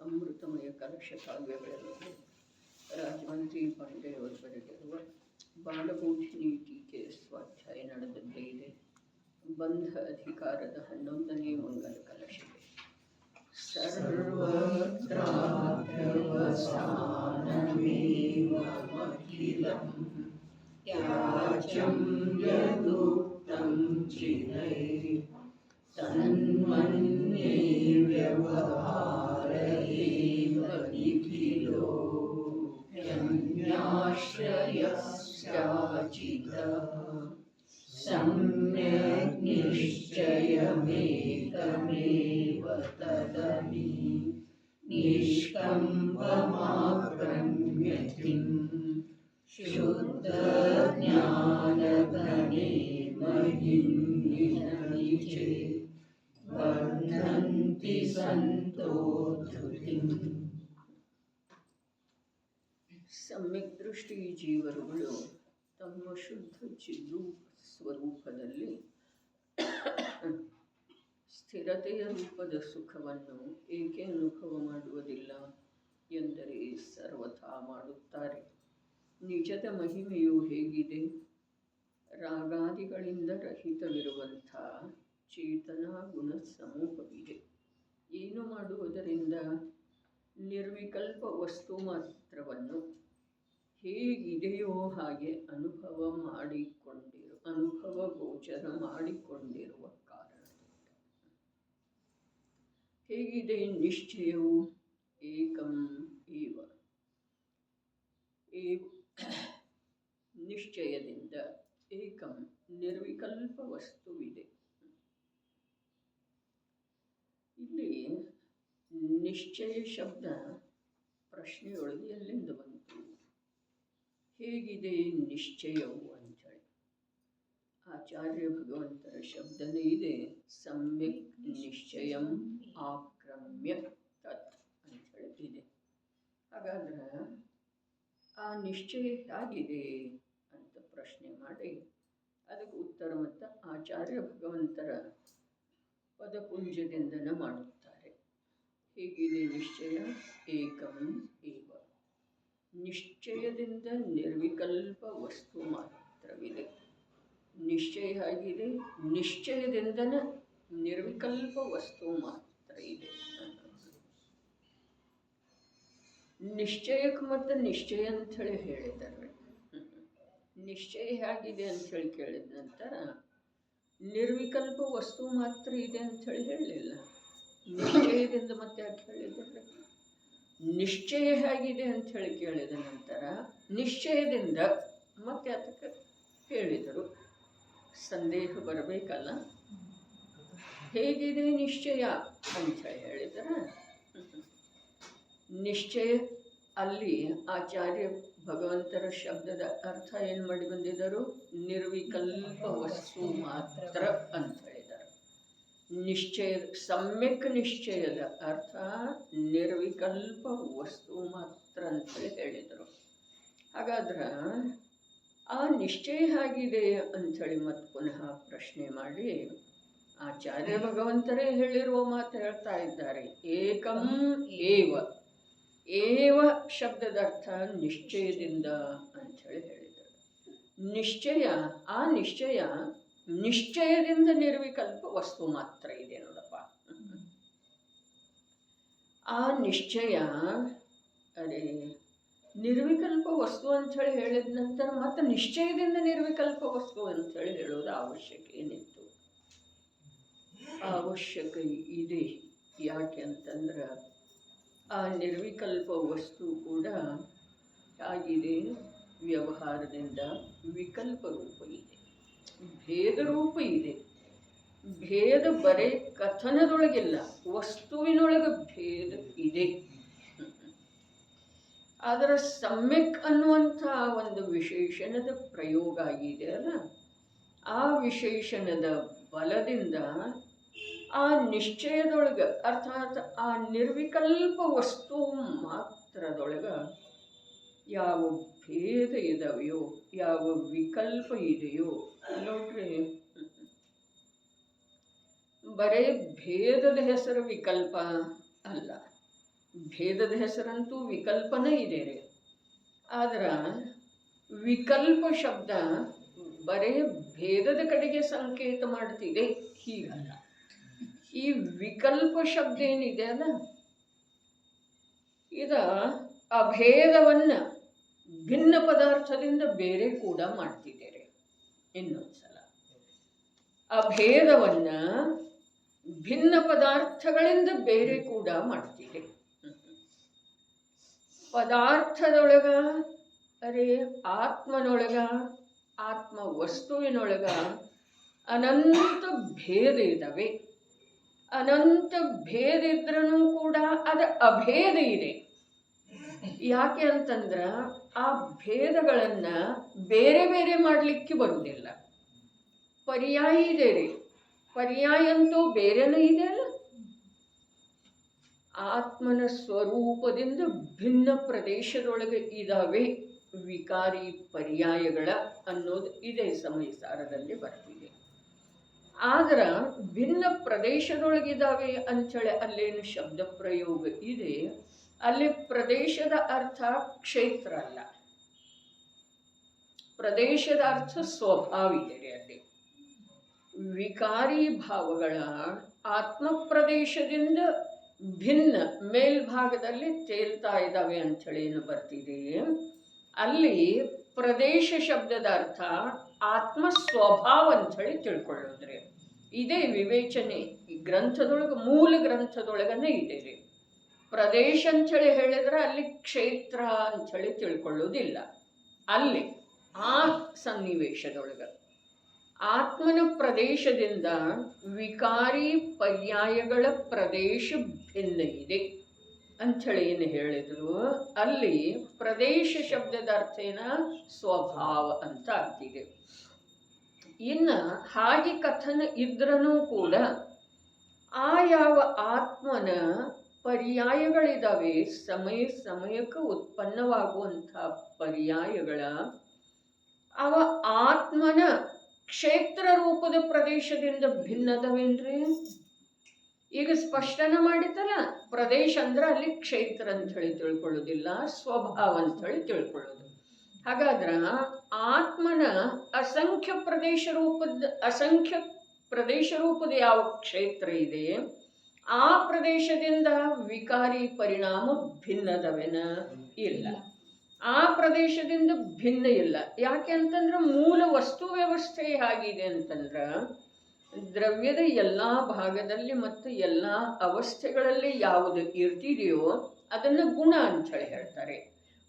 ಅಮೃತಮಯ ಕಲಶ ಕಾವ್ಯಗಳಲ್ಲಿ ರಾಜವಂತಿ ಪಾಂಡೆಯವರು ಬರೆದಿರುವ ಬಾಲಬೋಧಿನಿ ಟೀಕೆ ಸ್ವಾಧ್ಯಾಯ ನಡೆದದ್ದೇ ಇದೆ. ಬಂಧ ಅಧಿಕಾರದ 11ನೇ ಮಂಗಲ ಕಲಶವಿದೆ. ಸರ್ವತ್ರಾಖ್ಯವಸಾನಮೇವಮಖಿಲಂ ತ್ಯಾಜ್ಯಂ ಯದುಕ್ತಂ ಚಿನೈಃ ತನ್ಮನ್ಯೇ ವ್ಯವಹಾರ ಏವ ನಿಖಿಲೋ ಯನ್ಯಾಶ್ರಯಶ್ಚಾಚಿತಃ ಸಮ್ಯಕ್ ನಿಶ್ಚಯಮೇಕಮೇವ ತದಮಿ ನಿಷ್ಕಂಪಮಾಕ್ರಮ್ಯತಿಂ ಶುದ್ಧಜ್ಞಾನಘನೇ ಮಹಿಮ್ನಿಚೇ ವರ್ಧಂತಿ ಸಂತೋ ಧೃತಿಂ. ಸಮ್ಯಕ್ ದೃಷ್ಟಿ ಜೀವರುಗಳು ತಮ್ಮ ಶುದ್ಧ ಚಿದ್ರೂಪ ಸ್ವರೂಪದಲ್ಲಿ ಸ್ಥಿರತೆಯ ರೂಪದ ಸುಖವನ್ನು ಏಕೆ ಅನುಭವ ಮಾಡುವುದಿಲ್ಲ ಎಂದರೆ ಸರ್ವಥಾ ಮಾಡುತ್ತಾರೆ. ನಿಜದ ಮಹಿಮೆಯು ಹೇಗಿದೆ? ರಾಗಾದಿಗಳಿಂದ ರಹಿತವಿರುವಂಥ ಚೇತನಾ ಗುಣ ಸಮೂಹವಿದೆ. ಏನು ಮಾಡುವುದರಿಂದ? ನಿರ್ವಿಕಲ್ಪ ವಸ್ತು ಮಾತ್ರವನ್ನು ಹೇಗಿದೆಯೋ ಹಾಗೆ ಅನುಭವ ಗೋಚರ ಮಾಡಿಕೊಂಡಿರುವ ಕಾರಣದಿಂದ. ಹೇಗಿದೆ ನಿಶ್ಚಯವು? ಏಕಂ ಏವ. ನಿಶ್ಚಯದಿಂದ ಏಕಂ ನಿರ್ವಿಕಲ್ಪ ವಸ್ತುವಿದೆ. ಇಲ್ಲಿ ನಿಶ್ಚಯ ಶಬ್ದ ಪ್ರಶ್ನೆಯೊಳಗೆ ಎಲ್ಲಿಂದ ಬಂತು? ಹೇಗಿದೆ ನಿಶ್ಚಯವು ಅಂಥೇಳಿ ಆಚಾರ್ಯ ಭಗವಂತರ ಶಬ್ದನೇ ಇದೆ. ಸಮ್ಯಕ್ ನಿಶ್ಚಯಂ ಆಕ್ರಮ್ಯ ತತ್ ಅಂಥೇಳಿ ಇದೆ. ಹಾಗಾದ್ರೆ ಆ ನಿಶ್ಚಯ ಹೇಗಿದೆ ಅಂತ ಪ್ರಶ್ನೆ ಮಾಡಿ ಅದಕ್ಕೆ ಉತ್ತರ ಮತ್ತು ಆಚಾರ್ಯ ಭಗವಂತರ ಪದಪುಂಜದಿಂದನೇ ಮಾಡುತ್ತಾರೆ. ಹೇಗಿದೆ ನಿಶ್ಚಯ? ಏಕಂ ಏವ. ನಿಶ್ಚಯದಿಂದ ನಿರ್ವಿಕಲ್ಪ ವಸ್ತು ಮಾತ್ರವಿದೆ. ನಿಶ್ಚಯ ಆಗಿದೆ, ನಿಶ್ಚಯದಿಂದನ ನಿರ್ವಿಕಲ್ಪ ವಸ್ತು ಮಾತ್ರ ಇದೆ. ನಿಶ್ಚಯಕ್ಕೆ ಮತ್ತು ನಿಶ್ಚಯ ಅಂಥೇಳಿ ಹೇಳಿದ್ದಾರೆ. ನಿಶ್ಚಯ ಹೇಗಿದೆ ಅಂಥೇಳಿ ಕೇಳಿದ ನಂತರ ನಿರ್ವಿಕಲ್ಪ ವಸ್ತು ಮಾತ್ರ ಇದೆ ಅಂಥೇಳಿ ಹೇಳಲಿಲ್ಲ. ನಿಶ್ಚಯದಿಂದ ಮತ್ತೆ ಯಾಕೆ ಹೇಳಿದ್ದಾರೆ? ನಿಶ್ಚಯ ಹೇಗಿದೆ ಅಂಥೇಳಿ ಕೇಳಿದ ನಂತರ ನಿಶ್ಚಯದಿಂದ ಮತ್ತೆ ಅದಕ್ಕೆ ಹೇಳಿದರು. ಸಂದೇಹ ಬರಬೇಕಲ್ಲ. ಹೇಗಿದೆ ನಿಶ್ಚಯ ಅಂಥೇಳಿ ಹೇಳಿದರೆ ನಿಶ್ಚಯ ಅಲ್ಲಿ ಆಚಾರ್ಯ ಭಗವಂತರ ಶಬ್ದದ ಅರ್ಥ ಏನು ಮಾಡಿ ಬಂದಿದ್ದರು? ನಿರ್ವಿಕಲ್ಪ ವಸ್ತು ಮಾತ್ರ ಅಂತ ಹೇಳಿದರು. ನಿಶ್ಚಯ ಸಮ್ಯಕ್ ನಿಶ್ಚಯದ ಅರ್ಥ ನಿರ್ವಿಕಲ್ಪ ವಸ್ತು ಮಾತ್ರ ಅಂತೇಳಿ ಹೇಳಿದರು. ಹಾಗಾದ್ರೆ ಆ ನಿಶ್ಚಯ ಆಗಿದೆ ಅಂಥೇಳಿ ಮತ್ತೆ ಪುನಃ ಪ್ರಶ್ನೆ ಮಾಡಿ ಆಚಾರ್ಯ ಭಗವಂತರೇ ಹೇಳಿರುವ ಮಾತು ಹೇಳ್ತಾ ಇದ್ದಾರೆ. ಏಕಂ ಏವ. ಏವ ಶಬ್ದದ ಅರ್ಥ ನಿಶ್ಚಯದಿಂದ ಅಂಥೇಳಿ ಹೇಳಿದರು. ನಿಶ್ಚಯ, ಆ ನಿಶ್ಚಯದಿಂದ ನಿರ್ವಿಕಲ್ಪ ವಸ್ತು ಮಾತ್ರ ಇದೆ ನೋಡಪ್ಪ. ಆ ನಿಶ್ಚಯ ಅರೆ ನಿರ್ವಿಕಲ್ಪ ವಸ್ತು ಅಂಥೇಳಿ ಹೇಳಿದ ನಂತರ ಮತ್ತೆ ನಿಶ್ಚಯದಿಂದ ನಿರ್ವಿಕಲ್ಪ ವಸ್ತು ಅಂಥೇಳಿ ಹೇಳೋದು ಅವಶ್ಯಕ ಏನಿತ್ತು? ಅವಶ್ಯಕ ಇದೆ. ಯಾಕೆ ಅಂತಂದ್ರೆ ಆ ನಿರ್ವಿಕಲ್ಪ ವಸ್ತು ಕೂಡ ಆಗಿದೆ ವ್ಯವಹಾರದಿಂದ ವಿಕಲ್ಪ ರೂಪ ಇದೆ, ಭೇದ ರೂಪ ಇದೆ. ಭೇದ ಬರೇ ಕಥನದೊಳಗಿಲ್ಲ, ವಸ್ತುವಿನೊಳಗೆ ಭೇದ ಇದೆ. ಆದರೆ ಸಮ್ಯಕ್ ಅನ್ನುವಂಥ ಒಂದು ವಿಶೇಷಣದ ಪ್ರಯೋಗ ಆಗಿದೆ ಅಲ್ಲ, ಆ ವಿಶೇಷಣದ ಬಲದಿಂದ ಆ ನಿಶ್ಚಯದೊಳಗೆ ಅರ್ಥಾತ್ ಆ ನಿರ್ವಿಕಲ್ಪ ವಸ್ತು ಮಾತ್ರದೊಳಗೆ ಯಾವ ಭೇದ ಇದಾವೆಯೋ, ಯಾವ ವಿಕಲ್ಪ ಇದೆಯೋ ನೋಡ್ರಿ. ಬರೇ ಭೇದದ ಹೆಸರು ವಿಕಲ್ಪ ಅಲ್ಲ, ಭೇದದ ಹೆಸರಂತೂ ವಿಕಲ್ಪನೇ ಇದೆ ರೀ. ಆದ್ರೆ ವಿಕಲ್ಪ ಶಬ್ದ ಬರೇ ಭೇದದ ಕಡೆಗೆ ಸಂಕೇತ ಮಾಡ್ತಿದೆ, ಹೀಗಲ್ಲ. ಈ ವಿಕಲ್ಪ ಶಬ್ದ ಏನಿದೆ ಅಲ್ಲ, ಇದ ಅಭೇದವನ್ನ ಭಿನ್ನ ಪದಾರ್ಥದಿಂದ ಬೇರೆ ಕೂಡ ಮಾಡ್ತಿದ್ದೇವೆ. ಇನ್ನೊಂದ್ಸಲ, ಅಭೇದವನ್ನ ಭಿನ್ನ ಪದಾರ್ಥಗಳಿಂದ ಬೇರೆ ಕೂಡ ಮಾಡ್ತಿದೆ. ಪದಾರ್ಥದೊಳಗ ಆತ್ಮನೊಳಗ, ಆತ್ಮ ವಸ್ತುವಿನೊಳಗ ಅನಂತ ಭೇದ ಇದ್ದಾವೆ. ಅನಂತ ಭೇದ ಇದ್ರೂ ಕೂಡ ಅದು ಅಭೇದ ಇದೆ. ಯಾಕೆ ಅಂತಂದ್ರ ಆ ಭೇದಗಳನ್ನ ಬೇರೆ ಬೇರೆ ಮಾಡಲಿಕ್ಕೆ ಬರುವುದಿಲ್ಲ. ಪರ್ಯಾಯ ಇದೆ ರೀ. ಪರ್ಯಾಯ ಅಂತೂ ಬೇರೆನೂ ಇದೆ ಅಲ್ಲ. ಆತ್ಮನ ಸ್ವರೂಪದಿಂದ ಭಿನ್ನ ಪ್ರದೇಶದೊಳಗೆ ಇದಾವೆ ವಿಕಾರಿ ಪರ್ಯಾಯಗಳ ಅನ್ನೋದು ಇದೇ ಸಮಯ ಸಾರದಲ್ಲಿ ಬರ್ತಿದೆ. ಆದ್ರ ಭಿನ್ನ ಪ್ರದೇಶದೊಳಗಿದಾವೆ ಅಂಥೇಳಿ ಅಲ್ಲೇನು ಶಬ್ದ ಪ್ರಯೋಗ ಇದೆ, ಅಲ್ಲಿ ಪ್ರದೇಶದ ಅರ್ಥ ಕ್ಷೇತ್ರ ಅಲ್ಲ, ಪ್ರದೇಶದ ಅರ್ಥ ಸ್ವಭಾವ ಇದೆ. ಅಲ್ಲಿ ವಿಕಾರಿ ಭಾವಗಳ ಆತ್ಮ ಪ್ರದೇಶದಿಂದ ಭಿನ್ನ ಮೇಲ್ಭಾಗದಲ್ಲಿ ತೇಲ್ತಾ ಇದ್ದಾವೆ ಅಂಥೇಳಿ ಏನು ಬರ್ತಿದೆ, ಅಲ್ಲಿ ಪ್ರದೇಶ ಶಬ್ದದ ಅರ್ಥ ಆತ್ಮ ಸ್ವಭಾವ ಅಂಥೇಳಿ ತಿಳ್ಕೊಳ್ಳೋದ್ರಿ. ಇದೇ ವಿವೇಚನೆ ಈ ಗ್ರಂಥದೊಳಗೆ, ಮೂಲ ಗ್ರಂಥದೊಳಗನೆ ಇದೆ ರೀ. ಪ್ರದೇಶ ಅಂಥೇಳಿ ಹೇಳಿದ್ರೆ ಅಲ್ಲಿ ಕ್ಷೇತ್ರ ಅಂಥೇಳಿ ತಿಳ್ಕೊಳ್ಳೋದಿಲ್ಲ. ಅಲ್ಲಿ ಆ ಸನ್ನಿವೇಶದೊಳಗೆ ಆತ್ಮನ ಪ್ರದೇಶದಿಂದ ವಿಕಾರಿ ಪರ್ಯಾಯಗಳ ಪ್ರದೇಶ ಭಿನ್ನ ಇದೆ ಅಂಥೇಳಿ ಏನು ಹೇಳಿದ್ರು, ಅಲ್ಲಿ ಪ್ರದೇಶ ಶಬ್ದದ ಅರ್ಥ ಏನ ಸ್ವಭಾವ ಅಂತ ಆಗ್ತಿದೆ. ಇನ್ನು ಹಾಗೆ ಕಥನ ಇದ್ರೂ ಕೂಡ ಆ ಯಾವ ಆತ್ಮನ ಪರ್ಯಾಯಗಳಿದಾವೆ, ಸಮಯ ಸಮಯಕ್ಕೆ ಉತ್ಪನ್ನವಾಗುವಂಥ ಪರ್ಯಾಯಗಳ ಅವ ಆತ್ಮನ ಕ್ಷೇತ್ರ ರೂಪದ ಪ್ರದೇಶದಿಂದ ಭಿನ್ನದವೇನ್ರಿ? ಈಗ ಸ್ಪಷ್ಟನ ಮಾಡಿತಲ್ಲ, ಪ್ರದೇಶ ಅಂದ್ರೆ ಅಲ್ಲಿ ಕ್ಷೇತ್ರ ಅಂತ ಹೇಳಿ ತಿಳ್ಕೊಳ್ಳೋದಿಲ್ಲ, ಸ್ವಭಾವ ಅಂತ ಹೇಳಿ ತಿಳ್ಕೊಳ್ಳೋದು. ಹಾಗಾದ್ರೆ ಆತ್ಮನ ಅಸಂಖ್ಯ ಪ್ರದೇಶ ರೂಪದ ಯಾವ ಕ್ಷೇತ್ರ ಇದೆ, ಆ ಪ್ರದೇಶದಿಂದ ವಿಕಾರಿ ಪರಿಣಾಮ ಭಿನ್ನದವೇನ? ಇಲ್ಲ. ಆ ಪ್ರದೇಶದಿಂದ ಭಿನ್ನ ಇಲ್ಲ. ಯಾಕೆ ಅಂತಂದ್ರೆ ಮೂಲ ವಸ್ತು ವ್ಯವಸ್ಥೆ ಹೇಗಿದೆ ಅಂತಂದ್ರೆ ದ್ರವ್ಯದ ಎಲ್ಲ ಭಾಗದಲ್ಲಿ ಮತ್ತು ಎಲ್ಲ ಅವಸ್ಥೆಗಳಲ್ಲಿ ಯಾವುದು ಇರ್ತಿದೆಯೋ ಅದನ್ನು ಗುಣ ಅಂಥೇಳಿ ಹೇಳ್ತಾರೆ.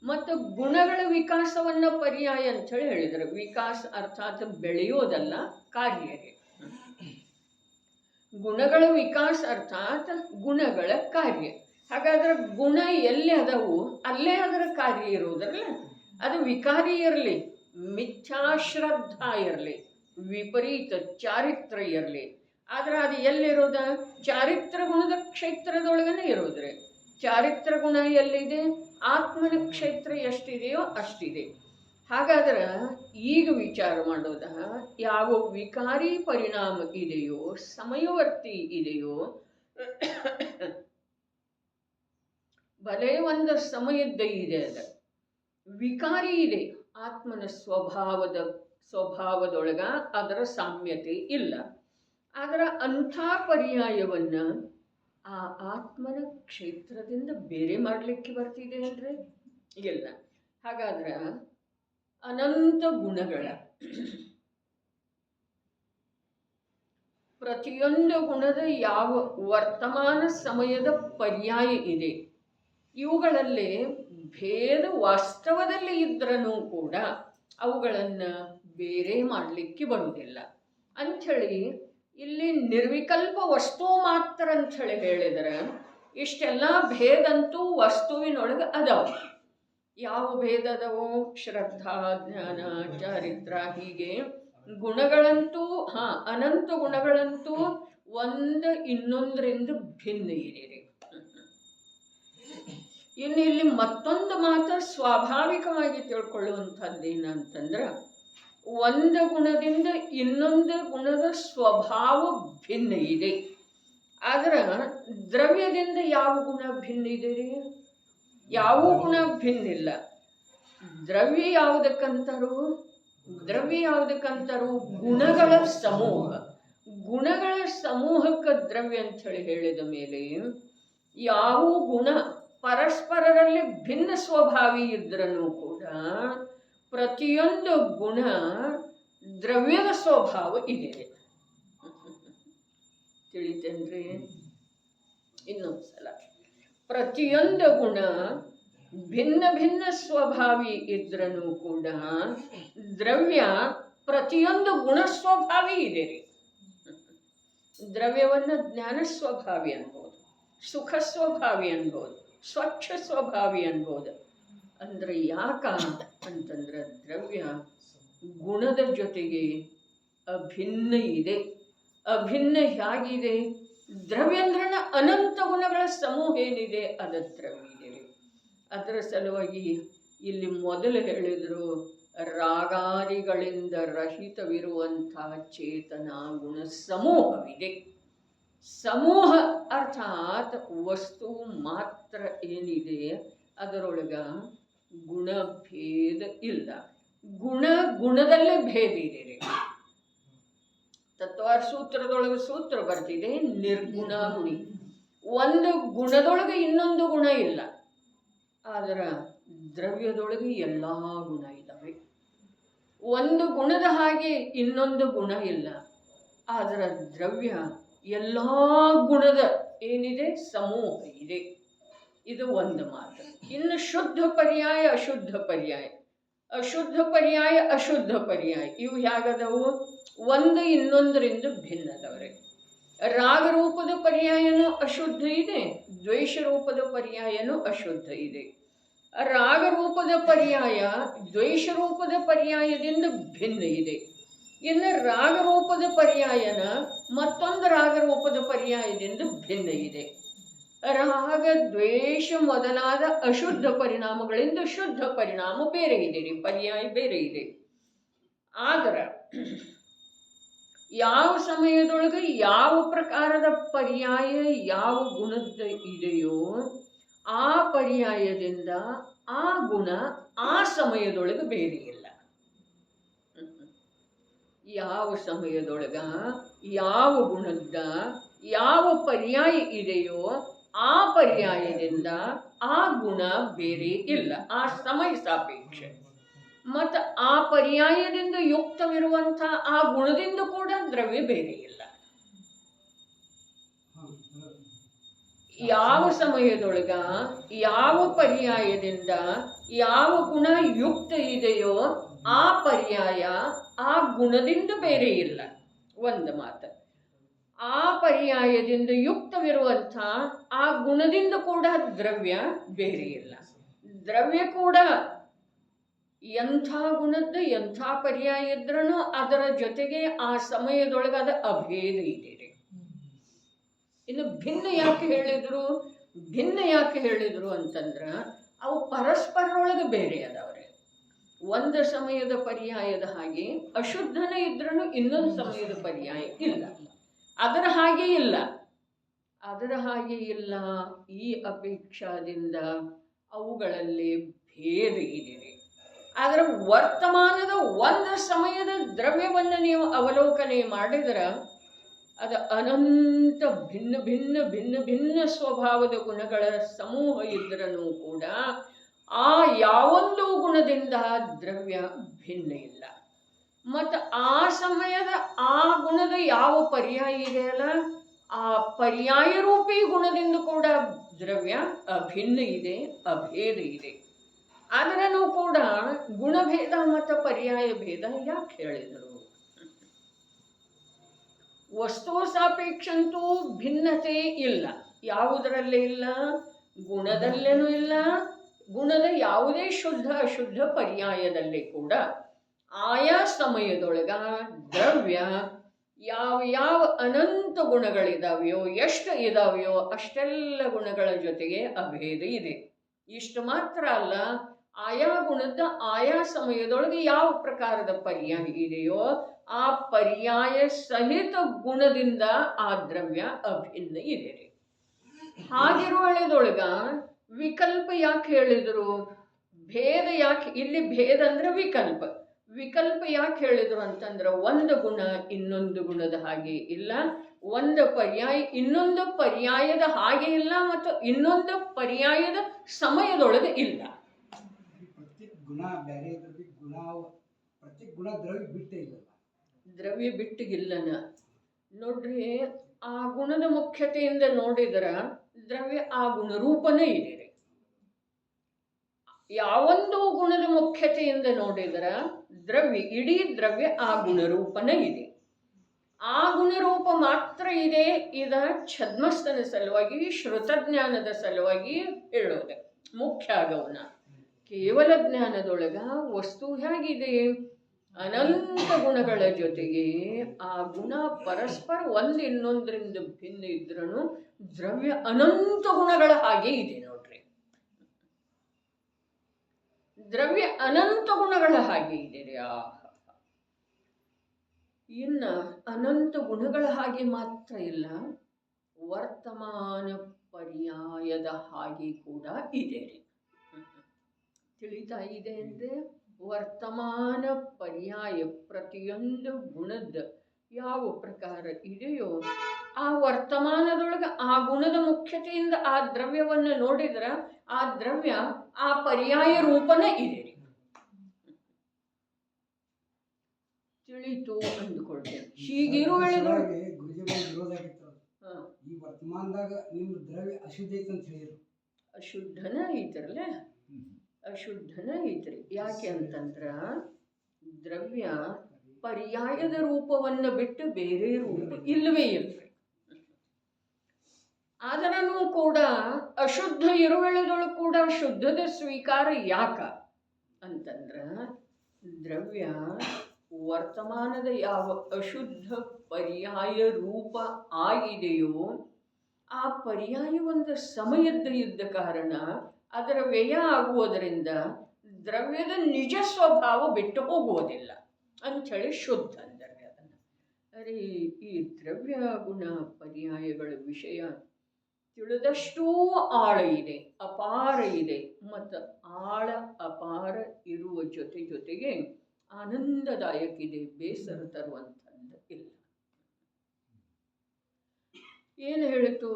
ಮತ್ತು ಗುಣಗಳ ವಿಕಾಸವನ್ನ ಪರ್ಯಾಯ ಅಂಥೇಳಿ ಹೇಳಿದರು. ವಿಕಾಸ ಅರ್ಥಾತ್ ಬೆಳೆಯೋದಲ್ಲ, ಕಾರ್ಯವೇ. ಗುಣಗಳ ವಿಕಾಸ ಅರ್ಥಾತ್ ಗುಣಗಳ ಕಾರ್ಯ. ಹಾಗಾದ್ರೆ ಗುಣ ಎಲ್ಲಿ ಅದವು ಅಲ್ಲೇ ಅದರ ಕಾರ್ಯ ಇರುವುದರಲ್ಲ. ಅದು ವಿಕಾರಿ ಇರಲಿ, ಮಿಥ್ಯಾಶ್ರದ್ಧಾ ಇರಲಿ, ವಿಪರೀತ ಚಾರಿತ್ರ ಇರಲಿ, ಆದ್ರೆ ಅದು ಎಲ್ಲಿರೋದ? ಚಾರಿತ್ರ ಗುಣದ ಕ್ಷೇತ್ರದೊಳಗನೆ ಇರೋದ್ರೆ. ಚಾರಿತ್ರ ಗುಣ ಎಲ್ಲಿದೆ? ಆತ್ಮನ ಕ್ಷೇತ್ರ ಎಷ್ಟಿದೆಯೋ ಅಷ್ಟಿದೆ. ಹಾಗಾದ್ರೆ ಈಗ ವಿಚಾರ ಮಾಡೋದ, ಯಾವ ವಿಕಾರಿ ಪರಿಣಾಮ ಇದೆಯೋ, ಸಮಯವರ್ತಿ ಇದೆಯೋ, ಭಲೇ ಒಂದು ಸಮಯದ್ದ ಇದೆ, ಅದ ವಿಕಾರಿ ಇದೆ. ಆತ್ಮನ ಸ್ವಭಾವದೊಳಗ ಅದರ ಸಾಮ್ಯತೆ ಇಲ್ಲ. ಅದರ ಅಂಥ ಪರ್ಯಾಯವನ್ನ ಆ ಆತ್ಮನ ಕ್ಷೇತ್ರದಿಂದ ಬೇರೆ ಮಾಡಲಿಕ್ಕೆ ಬರ್ತಿದೆ ಅಂದ್ರೆ ಇಲ್ಲ. ಹಾಗಾದ್ರೆ ಅನಂತ ಗುಣಗಳ ಪ್ರತಿಯೊಂದು ಗುಣದ ಯಾವ ವರ್ತಮಾನ ಸಮಯದ ಪರ್ಯಾಯ ಇದೆ, ಇವುಗಳಲ್ಲಿ ಭೇದ ವಾಸ್ತವದಲ್ಲಿ ಇದ್ರೂ ಕೂಡ ಅವುಗಳನ್ನು ಬೇರೆ ಮಾಡಲಿಕ್ಕೆ ಬರುವುದಿಲ್ಲ ಅಂಥೇಳಿ ಇಲ್ಲಿ ನಿರ್ವಿಕಲ್ಪ ವಸ್ತು ಮಾತ್ರ ಅಂಥೇಳಿ ಹೇಳಿದರೆ, ಇಷ್ಟೆಲ್ಲ ಭೇದಂತೂ ವಸ್ತುವಿನೊಳಗೆ ಅದಾವ. ಯಾವ ಭೇದ ಅದಾವೋ? ಶ್ರದ್ಧಾ, ಜ್ಞಾನ, ಚಾರಿತ್ರ, ಹೀಗೆ ಗುಣಗಳಂತೂ ಅನಂತ ಗುಣಗಳಂತೂ ಒಂದು ಇನ್ನೊಂದರಿಂದ ಭಿನ್ನ ಇದೆ. ಇನ್ನು ಇಲ್ಲಿ ಮತ್ತೊಂದು ಮಾತು ಸ್ವಾಭಾವಿಕವಾಗಿ ತಿಳ್ಕೊಳ್ಳುವಂಥದ್ದೇನಂತಂದ್ರೆ, ಒಂದು ಗುಣದಿಂದ ಇನ್ನೊಂದು ಗುಣದ ಸ್ವಭಾವ ಭಿನ್ನ ಇದೆ. ಆದ್ರೆ ದ್ರವ್ಯದಿಂದ ಯಾವ ಗುಣ ಭಿನ್ನ ಇದೆ ರೀ? ಯಾವ ಗುಣ ಭಿನ್ನ ಇಲ್ಲ. ದ್ರವ್ಯ ಯಾವುದಕ್ಕಂತಾರು? ದ್ರವ್ಯ ಯಾವುದಕ್ಕಂತಾರು? ಗುಣಗಳ ಸಮೂಹ. ಗುಣಗಳ ಸಮೂಹಕ್ಕೆ ದ್ರವ್ಯ ಅಂತ ಹೇಳಿ ಹೇಳಿದ ಮೇಲೆ ಯಾವ ಗುಣ ಪರಸ್ಪರರಲ್ಲಿ ಭಿನ್ನ ಸ್ವಭಾವಿ ಇದ್ರೂ ಕೂಡ ಪ್ರತಿಯೊಂದು ಗುಣ ದ್ರವ್ಯದ ಸ್ವಭಾವ ಇದೆ. ತಿಳಿತೇನ್ರಿ? ಇನ್ನೊಂದ್ಸಲ, ಪ್ರತಿಯೊಂದು ಗುಣ ಭಿನ್ನ ಭಿನ್ನ ಸ್ವಭಾವಿ ಇದ್ರೂ ಕೂಡ ದ್ರವ್ಯ ಪ್ರತಿಯೊಂದು ಗುಣ ಸ್ವಭಾವಿ ಇದೆ ರೀ. ದ್ರವ್ಯವನ್ನು ಜ್ಞಾನ ಸ್ವಭಾವಿ ಅನ್ಬೋದು, ಸುಖ ಸ್ವಭಾವಿ ಅನ್ಬೋದು, ಸ್ವಚ್ಛ ಸ್ವಭಾವಿ ಅನ್ಬೋದು. ಅಂದ್ರೆ ಯಾಕ ಅಂತಂದ್ರೆ ದ್ರವ್ಯ ಗುಣದ ಜೊತೆಗೆ ಅಭಿನ್ನ ಇದೆ. ಅಭಿನ್ನ ಹೇಗಿದೆ? ದ್ರವ್ಯ ಅಂದ್ರೆ ಅನಂತ ಗುಣಗಳ ಸಮೂಹ ಏನಿದೆ ಅದ ದ್ರವ್ಯ ಇದೆ. ಅದರ ಸಲುವಾಗಿ ಇಲ್ಲಿ ಮೊದಲು ಹೇಳಿದ್ರು, ರಾಗಾದಿಗಳಿಂದ ರಹಿತವಿರುವಂತಹ ಚೇತನ ಗುಣ ಸಮೂಹವಿದೆ. ಸಮೂಹ ಅರ್ಥಾತ್ ವಸ್ತು ಮಾತ್ರ ಏನಿದೆ ಅದರೊಳಗ ಗುಣಭೇದ ಇಲ್ಲ. ಗುಣದಲ್ಲೇ ಭೇದ ಇದೆ ರೀ. ತತ್ವಾರ್ ಸೂತ್ರದೊಳಗೆ ಸೂತ್ರ ಬರ್ತಿದೆ, ನಿರ್ಗುಣ ಗುಣಿ. ಒಂದು ಗುಣದೊಳಗೆ ಇನ್ನೊಂದು ಗುಣ ಇಲ್ಲ. ಆದ್ರೆ ದ್ರವ್ಯದೊಳಗೆ ಎಲ್ಲ ಗುಣ ಇದ್ದಾವೆ. ಒಂದು ಗುಣದ ಹಾಗೆ ಇನ್ನೊಂದು ಗುಣ ಇಲ್ಲ. ಆದ್ರೆ ದ್ರವ್ಯ ಎಲ್ಲ ಗುಣದ ಏನಿದೆ ಸಮೂಹ ಇದೆ. ಇದು ಒಂದು ಮಾತು. ಇನ್ನು ಶುದ್ಧ ಪರ್ಯಾಯ, ಅಶುದ್ಧ ಪರ್ಯಾಯ. ಅಶುದ್ಧ ಪರ್ಯಾಯ, ಅಶುದ್ಧ ಪರ್ಯಾಯ ಇವು ಹೇಗದವು? ಒಂದು ಇನ್ನೊಂದರಿಂದ ಭಿನ್ನದವ್ರೆ. ರಾಗರೂಪದ ಪರ್ಯಾಯನೂ ಅಶುದ್ಧ ಇದೆ, ದ್ವೇಷ ರೂಪದ ಪರ್ಯಾಯನೂ ಅಶುದ್ಧ ಇದೆ. ರಾಗರೂಪದ ಪರ್ಯಾಯ ದ್ವೇಷ ರೂಪದ ಪರ್ಯಾಯದಿಂದ ಭಿನ್ನ ಇದೆ. ಇನ್ನು ರಾಗರೂಪದ ಪರ್ಯಾಯನ ಮತ್ತೊಂದು ರಾಗರೂಪದ ಪರ್ಯಾಯದಿಂದ ಭಿನ್ನ ಇದೆ. ರಾಗ ದ್ವೇಷ ಮೊದಲಾದ ಅಶುದ್ಧ ಪರಿಣಾಮಗಳಿಂದ ಶುದ್ಧ ಪರಿಣಾಮ ಬೇರೆ ಇದೆ ರೀ, ಪರ್ಯಾಯ ಬೇರೆ ಇದೆ. ಆದ್ರೆ ಯಾವ ಸಮಯದೊಳಗೆ ಯಾವ ಪ್ರಕಾರದ ಪರ್ಯಾಯ ಯಾವ ಗುಣದ ಇದೆಯೋ ಆ ಪರ್ಯಾಯದಿಂದ ಆ ಗುಣ ಆ ಸಮಯದೊಳಗೆ ಬೇರೆ ಇಲ್ಲ. ಯಾವ ಸಮಯದೊಳಗ ಯಾವ ಗುಣದ ಯಾವ ಪರ್ಯಾಯ ಇದೆಯೋ ಆ ಪರ್ಯಾಯದಿಂದ ಆ ಗುಣ ಬೇರೆ ಇಲ್ಲ. ಆ ಸಮಯ ಸಾಪೇಕ್ಷ. ಮತ್ತು ಆ ಪರ್ಯಾಯದಿಂದ ಯುಕ್ತವಿರುವಂಥ ಆ ಗುಣದಿಂದ ಕೂಡ ದ್ರವ್ಯ ಬೇರೆ ಇಲ್ಲ. ಯಾವ ಸಮಯದೊಳಗ ಯಾವ ಪರ್ಯಾಯದಿಂದ ಯಾವ ಗುಣ ಯುಕ್ತ ಇದೆಯೋ ಆ ಪರ್ಯಾಯ ಆ ಗುಣದಿಂದ ಬೇರೆ ಇಲ್ಲ. ಒಂದು ಮಾತು. ಆ ಪರ್ಯಾಯದಿಂದ ಯುಕ್ತವಿರುವಂಥ ಆ ಗುಣದಿಂದ ಕೂಡ ದ್ರವ್ಯ ಬೇರೆ ಇಲ್ಲ. ದ್ರವ್ಯ ಕೂಡ ಎಂಥ ಗುಣದ್ದು ಎಂಥ ಪರ್ಯಾಯ ಇದ್ರೂ ಅದರ ಜೊತೆಗೆ ಆ ಸಮಯದೊಳಗಾದ ಅಭೇದ ಇದೆ. ಇನ್ನು ಭಿನ್ನ ಯಾಕೆ ಹೇಳಿದ್ರು? ಭಿನ್ನ ಯಾಕೆ ಹೇಳಿದ್ರು ಅಂತಂದ್ರೆ ಅವು ಪರಸ್ಪರರೊಳಗೆ ಬೇರೆ ಅದಾವ್ರೆ. ಒಂದು ಸಮಯದ ಪರ್ಯಾಯದ ಹಾಗೆ ಅಶುದ್ಧನೇ ಇದ್ರೂ ಇನ್ನೊಂದು ಸಮಯದ ಪರ್ಯಾಯ ಇಲ್ಲ. ಅದರ ಹಾಗೆ ಇಲ್ಲ, ಅದರ ಹಾಗೆ ಇಲ್ಲ. ಈ ಅಪೇಕ್ಷಾದಿಂದ ಅವುಗಳಲ್ಲಿ ಭೇದ ಇದೆ. ಆದರೆ ವರ್ತಮಾನದ ಒಂದು ಸಮಯದ ದ್ರವ್ಯವನ್ನು ನೀವು ಅವಲೋಕನೆ ಮಾಡಿದ್ರೆ ಅದು ಅನಂತ ಭಿನ್ನ ಭಿನ್ನ ಭಿನ್ನ ಭಿನ್ನ ಸ್ವಭಾವದ ಗುಣಗಳ ಸಮೂಹ ಇದ್ರೂ ಕೂಡ ಆ ಯಾವೊಂದು ಗುಣದಿಂದ ದ್ರವ್ಯ ಭಿನ್ನ ಇಲ್ಲ. ಮತ್ತು ಆ ಸಮಯದ ಆ ಗುಣದ ಯಾವ ಪರ್ಯಾಯ ಇದೆಯಲ್ಲ ಆ ಪರ್ಯಾಯ ರೂಪಿ ಗುಣದಿಂದ ಕೂಡ ದ್ರವ್ಯ ಅಭಿನ್ನ ಇದೆ, ಅಭೇದ ಇದೆ. ಆದ್ರೂ ಕೂಡ ಗುಣಭೇದ ಮತ್ತು ಪರ್ಯಾಯ ಭೇದ ಯಾಕೆ ಹೇಳಿದರು? ವಸ್ತು ಸಾಪೇಕ್ಷಂತೂ ಭಿನ್ನತೆ ಇಲ್ಲ. ಯಾವುದರಲ್ಲೇ ಇಲ್ಲ? ಗುಣದಲ್ಲೇನೂ ಇಲ್ಲ. ಗುಣದ ಯಾವುದೇ ಶುದ್ಧ ಅಶುದ್ಧ ಪರ್ಯಾಯದಲ್ಲಿ ಕೂಡ ಆಯಾ ಸಮಯದೊಳಗ ದ್ರವ್ಯ ಯಾವ ಯಾವ ಅನಂತ ಗುಣಗಳಿದಾವೆಯೋ ಎಷ್ಟು ಇದಾವೆಯೋ ಅಷ್ಟೆಲ್ಲ ಗುಣಗಳ ಜೊತೆಗೆ ಅಭೇದ ಇದೆ. ಇಷ್ಟು ಮಾತ್ರ ಅಲ್ಲ, ಆಯಾ ಗುಣದ ಆಯಾ ಸಮಯದೊಳಗೆ ಯಾವ ಪ್ರಕಾರದ ಪರ್ಯಾಯ ಇದೆಯೋ ಆ ಪರ್ಯಾಯ ಸಹಿತ ಗುಣದಿಂದ ಆ ದ್ರವ್ಯ ಅಭಿನ್ನ ಇದೆ ರೀ. ಹಾಗಿರುವಳೆದೊಳಗ ವಿಕಲ್ಪ ಯಾಕೆ ಹೇಳಿದರು? ಭೇದ ಯಾಕೆ ಇಲ್ಲಿ? ಭೇದ ಅಂದ್ರೆ ವಿಕಲ್ಪ. ವಿಕಲ್ಪ ಯಾಕೆ ಹೇಳಿದ್ರು ಅಂತಂದ್ರೆ ಒಂದು ಗುಣ ಇನ್ನೊಂದು ಗುಣದ ಹಾಗೆ ಇಲ್ಲ, ಒಂದು ಪರ್ಯಾಯ ಇನ್ನೊಂದು ಪರ್ಯಾಯದ ಹಾಗೆ ಇಲ್ಲ, ಮತ್ತು ಇನ್ನೊಂದು ಪರ್ಯಾಯದ ಸಮಯದೊಳಗೆ ಇಲ್ಲ. ದ್ರವ್ಯ ಬಿಟ್ಟಿಗಿಲ್ಲನ ನೋಡ್ರಿ. ಆ ಗುಣದ ಮುಖ್ಯತೆಯಿಂದ ನೋಡಿದ್ರ ದ್ರವ್ಯ ಆ ಗುಣರೂಪನೇ ಇದೆ ರೀ. ಯಾವೊಂದು ಗುಣದ ಮುಖ್ಯತೆಯಿಂದ ನೋಡಿದ್ರ ದ್ರವ್ಯ, ಇಡೀ ದ್ರವ್ಯ ಆ ಗುಣರೂಪನೇ ಇದೆ. ಆ ಗುಣರೂಪ ಮಾತ್ರ ಇದೆ. ಇದ ಛದ್ಮಸ್ಥನ ಸಲುವಾಗಿ, ಶ್ರುತಜ್ಞಾನದ ಸಲುವಾಗಿ ಹೇಳೋದೆ ಮುಖ್ಯ ಆಗವನ. ಕೇವಲ ಜ್ಞಾನದೊಳಗ ವಸ್ತು ಹೇಗಿದೆ? ಅನಂತ ಗುಣಗಳ ಜೊತೆಗೆ ಆ ಗುಣ ಪರಸ್ಪರ ಒಂದು ಇನ್ನೊಂದರಿಂದ ಭಿನ್ನ ಇದ್ರೂ ದ್ರವ್ಯ ಅನಂತ ಗುಣಗಳ ಹಾಗೆ ಇದೆ ನೋಡ್ರಿ. ದ್ರವ್ಯ ಅನಂತ ಗುಣಗಳ ಹಾಗೆ ಇದೆ ರೀ. ಇನ್ನ ಅನಂತ ಗುಣಗಳ ಹಾಗೆ ಮಾತ್ರ ಇಲ್ಲ, ವರ್ತಮಾನ ಪರ್ಯಾಯದ ಹಾಗೆ ಕೂಡ ಇದೆ ರೀ. ತಿಳಿತಾ ಇದೆ ಅಂದ್ರೆ ವರ್ತಮಾನ ಪರ್ಯಾಯ ಪ್ರತಿಯೊಂದು ಗುಣದ ಯಾವ ಪ್ರಕಾರ ಇದೆಯೋ ಆ ವರ್ತಮಾನದೊಳಗೆ ಆ ಗುಣದ ಮುಖ್ಯತೆಯಿಂದ ಆ ದ್ರವ್ಯವನ್ನು ನೋಡಿದ್ರ ಆ ದ್ರವ್ಯ ಆ ಪರ್ಯಾಯ ರೂಪನೇ ಇದೆ ರೀ. ತಿಳಿತು ಅಂದುಕೊಳ್ತೇನೆ. ಹೀಗಿರುವಳೆ ಈ ವರ್ತಮಾನದಾಗ ನಿಮ್ಮ ದ್ರವ್ಯ ಅಶುದ್ಧ ಐತೆ ಅಂತ ಹೇಳಿದ್ರು. ಅಶುದ್ಧನ ಐತರಲ್ಲ, ಅಶುದ್ಧನ ಐತ್ರಿ. ಯಾಕೆ ಅಂತಂದ್ರ ದ್ರವ್ಯ ಪರ್ಯಾಯದ ರೂಪವನ್ನು ಬಿಟ್ಟು ಬೇರೆ ರೂಪ ಇಲ್ಲವೇ ಇಲ್ರಿ. ಆದರೂ ಕೂಡ ಅಶುದ್ಧ ಇರುವೆಳೆದೊಳಗೆ ಕೂಡ ಶುದ್ಧದ ಸ್ವೀಕಾರ ಯಾಕ ಅಂತಂದ್ರ ದ್ರವ್ಯ ವರ್ತಮಾನದ ಯಾವ ಅಶುದ್ಧ ಪರ್ಯಾಯ ರೂಪ ಆಗಿದೆಯೋ ಆ ಪರ್ಯಾಯ ಒಂದು ಸಮಯದ ಇದ್ದ ಕಾರಣ ಅದರ ವ್ಯಯ ಆಗುವುದರಿಂದ ದ್ರವ್ಯದ ನಿಜ ಸ್ವಭಾವ ಬಿಟ್ಟು ಹೋಗುವುದಿಲ್ಲ ಅಂಥೇಳಿ ಶುದ್ಧ ಅಂದರೆ ಅದನ್ನು. ಅರೆ ಈ ದ್ರವ್ಯ ಗುಣ ಪರ್ಯಾಯಗಳ ವಿಷಯ ತಿಳಿದಷ್ಟೂ ಆಳ ಇದೆ, ಅಪಾರ ಇದೆ. ಮತ್ತು ಆಳ ಅಪಾರ ಇರುವ ಜೊತೆಗೆ ಆನಂದದಾಯಕ ಇದೆ, ಬೇಸರ ತರುವಂಥದ್ದು ಇಲ್ಲ. ಏನು ಹೇಳಿತು?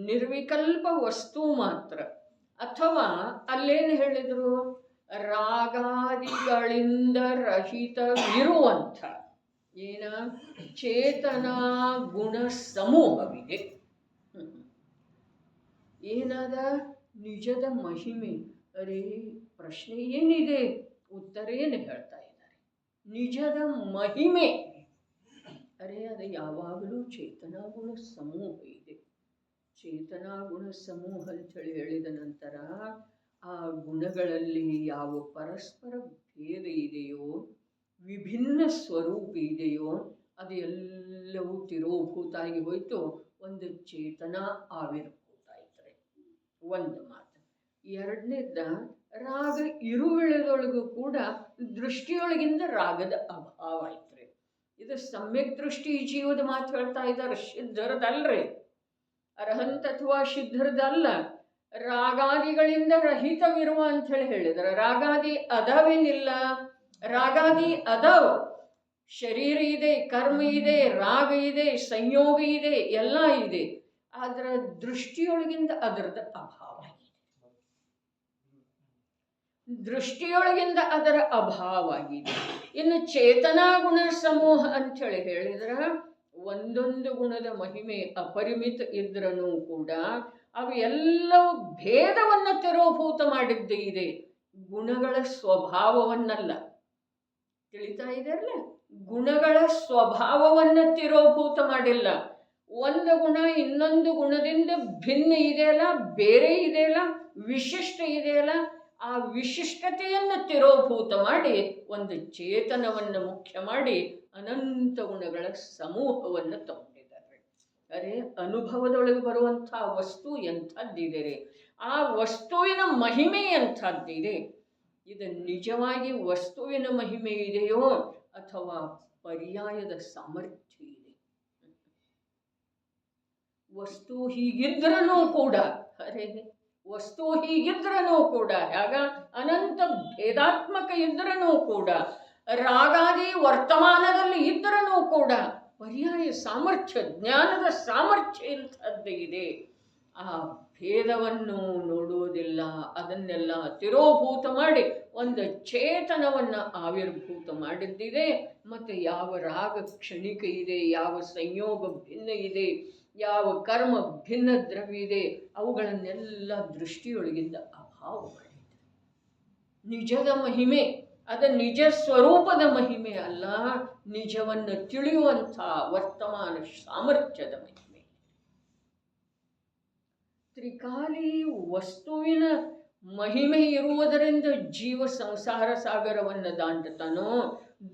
ನಿರ್ವಿಕಲ್ಪ ವಸ್ತು ಮಾತ್ರ, ಅಥವಾ ಅಲ್ಲೇನು ಹೇಳಿದರು? ರಾಗಾದಿಗಳಿಂದ ರಹಿತವಿರುವಂಥ ಏನ ಚೇತನಾ ಗುಣ ಸಮೂಹವಿದೆ. ಏನದ ನಿಜದ ಮಹಿಮೆ? ಅರೇ ಪ್ರಶ್ನೆ ಏನಿದೆ, ಉತ್ತರ ಏನು ಹೇಳ್ತಾ ಇದ್ದಾರೆ? ನಿಜದ ಮಹಿಮೆ. ಅರೆ ಅದು ಯಾವಾಗಲೂ ಚೇತನಾ ಗುಣ ಸಮೂಹ ಇದೆ. ಚೇತನಾ ಗುಣ ಸಮೂಹ ಅಂತೇಳಿ ಹೇಳಿದ ನಂತರ ಆ ಗುಣಗಳಲ್ಲಿ ಯಾವ ಪರಸ್ಪರ ಭೇದ ಇದೆಯೋ, ವಿಭಿನ್ನ ಸ್ವರೂಪ ಇದೆಯೋ, ಅದು ಎಲ್ಲವೂ ತಿರೋಭೂತ ಆಗಿ ಹೋಯ್ತು, ಒಂದು ಚೇತನ ಆವಿರ್ಭೂತ ಆಯ್ತಾರೆ. ಒಂದು ಮಾತು. ಎರಡನೇದ ರಾಗ ಇರುವೆಳೆದೊಳಗೂ ಕೂಡ ದೃಷ್ಟಿಯೊಳಗಿಂದ ರಾಗದ ಅಭಾವ ಆಯ್ತ್ರಿ. ಇದು ಸಮ್ಯಕ್ ದೃಷ್ಟಿ ಜೀವದ ಮಾತು ಹೇಳ್ತಾ ಇದ್ದಾರೆ, ಸಿದ್ಧರದಲ್ರಿ, ಅರ್ಹಂತ ಅಥವಾ ಸಿದ್ಧರದಲ್ಲ. ರಾಗಾದಿಗಳಿಂದ ರಹಿತವಿರುವ ಅಂಥೇಳಿ ಹೇಳಿದರೆ ರಾಗಾದಿ ಅದಾವೇನಿಲ್ಲ? ರಾಗಾದಿ ಅದಾವ. ಶರೀರ ಇದೆ, ಕರ್ಮ ಇದೆ, ರಾಗ ಇದೆ, ಸಂಯೋಗ ಇದೆ, ಎಲ್ಲ ಇದೆ. ಅದರ ದೃಷ್ಟಿಯೊಳಗಿಂದ ಅದರದ ಅಭಾವ ಆಗಿದೆ. ದೃಷ್ಟಿಯೊಳಗಿಂದ ಅದರ ಅಭಾವ ಆಗಿದೆ. ಇನ್ನು ಚೇತನಾ ಗುಣ ಸಮೂಹ ಅಂಥೇಳಿ ಹೇಳಿದ್ರೆ ಒಂದೊಂದು ಗುಣದ ಮಹಿಮೆ ಅಪರಿಮಿತ ಇದ್ರೂ ಕೂಡ ಅವು ಎಲ್ಲವೂ ಭೇದವನ್ನು ತಿರೋಭೂತ ಮಾಡಿದ್ದು ಇದೆ, ಗುಣಗಳ ಸ್ವಭಾವವನ್ನಲ್ಲ. ತಿಳಿತಾ ಇದೆಯಲ್ಲ? ಗುಣಗಳ ಸ್ವಭಾವವನ್ನು ತಿರೋಭೂತ ಮಾಡಿಲ್ಲ. ಒಂದು ಗುಣ ಇನ್ನೊಂದು ಗುಣದಿಂದ ಭಿನ್ನ ಇದೆಯಲ್ಲ, ಬೇರೆ ಇದೆಯಲ್ಲ, ವಿಶಿಷ್ಟ ಇದೆಯಲ್ಲ, ಆ ವಿಶಿಷ್ಟತೆಯನ್ನು ತಿರೋಭೂತ ಮಾಡಿ ಒಂದು ಚೇತನವನ್ನು ಮುಖ್ಯ ಮಾಡಿ ಅನಂತ ಗುಣಗಳ ಸಮೂಹವನ್ನು ತಗೊಂಡಿದ್ದಾರೆ. ಅರೆ ಅನುಭವದೊಳಗೆ ಬರುವಂಥ ವಸ್ತು ಎಂಥದ್ದಿದೆ ರೀ, ಆ ವಸ್ತುವಿನ ಮಹಿಮೆ ಎಂಥದ್ದಿದೆ. ಇದು ನಿಜವಾಗಿ ವಸ್ತುವಿನ ಮಹಿಮೆ ಇದೆಯೋ ಅಥವಾ ಪರ್ಯಾಯದ ಸಾಮರ್ಥ್ಯ ಇದೆ. ವಸ್ತು ಹೀಗಿದ್ರೂ ಕೂಡ ವಸ್ತು ಹೀಗಿದ್ರೂ ಕೂಡ ಆಗ ಅನಂತ ಭೇದಾತ್ಮಕ ಇದ್ರೂ ಕೂಡ ರಾಗಾದಿ ವರ್ತಮಾನದಲ್ಲಿ ಇದ್ರೂ ಕೂಡ ಪರ್ಯಾಯ ಸಾಮರ್ಥ್ಯ, ಜ್ಞಾನದ ಸಾಮರ್ಥ್ಯ ಇಂಥದ್ದು ಇದೆ. ಆ ಭೇದವನ್ನು ನೋಡುವುದಿಲ್ಲ, ಅದನ್ನೆಲ್ಲ ತಿರೋಭೂತ ಮಾಡಿ ಒಂದು ಚೇತನವನ್ನು ಆವಿರ್ಭೂತ ಮಾಡಿದ್ದಿದೆ. ಮತ್ತು ಯಾವ ರಾಗ ಕ್ಷಣಿಕ ಇದೆ, ಯಾವ ಸಂಯೋಗ ಭಿನ್ನ ಇದೆ, ಯಾವ ಕರ್ಮ ಭಿನ್ನ ದ್ರವ್ಯ ಇದೆ, ಅವುಗಳನ್ನೆಲ್ಲ ದೃಷ್ಟಿಯೊಳಗಿಂದ ಅಭಾವಗಳಿದೆ. ನಿಜದ ಮಹಿಮೆ ಅದು ನಿಜ ಸ್ವರೂಪದ ಮಹಿಮೆ ಅಲ್ಲ, ನಿಜವನ್ನು ತಿಳಿಯುವಂಥ ವರ್ತಮಾನ ಸಾಮರ್ಥ್ಯದ ಮಹಿಮೆ. ತ್ರಿಕಾಲಿ ವಸ್ತುವಿನ ಮಹಿಮೆ ಇರುವುದರಿಂದ ಜೀವ ಸಂಸಾರ ಸಾಗರವನ್ನು ದಾಟುತ್ತಾನೋ,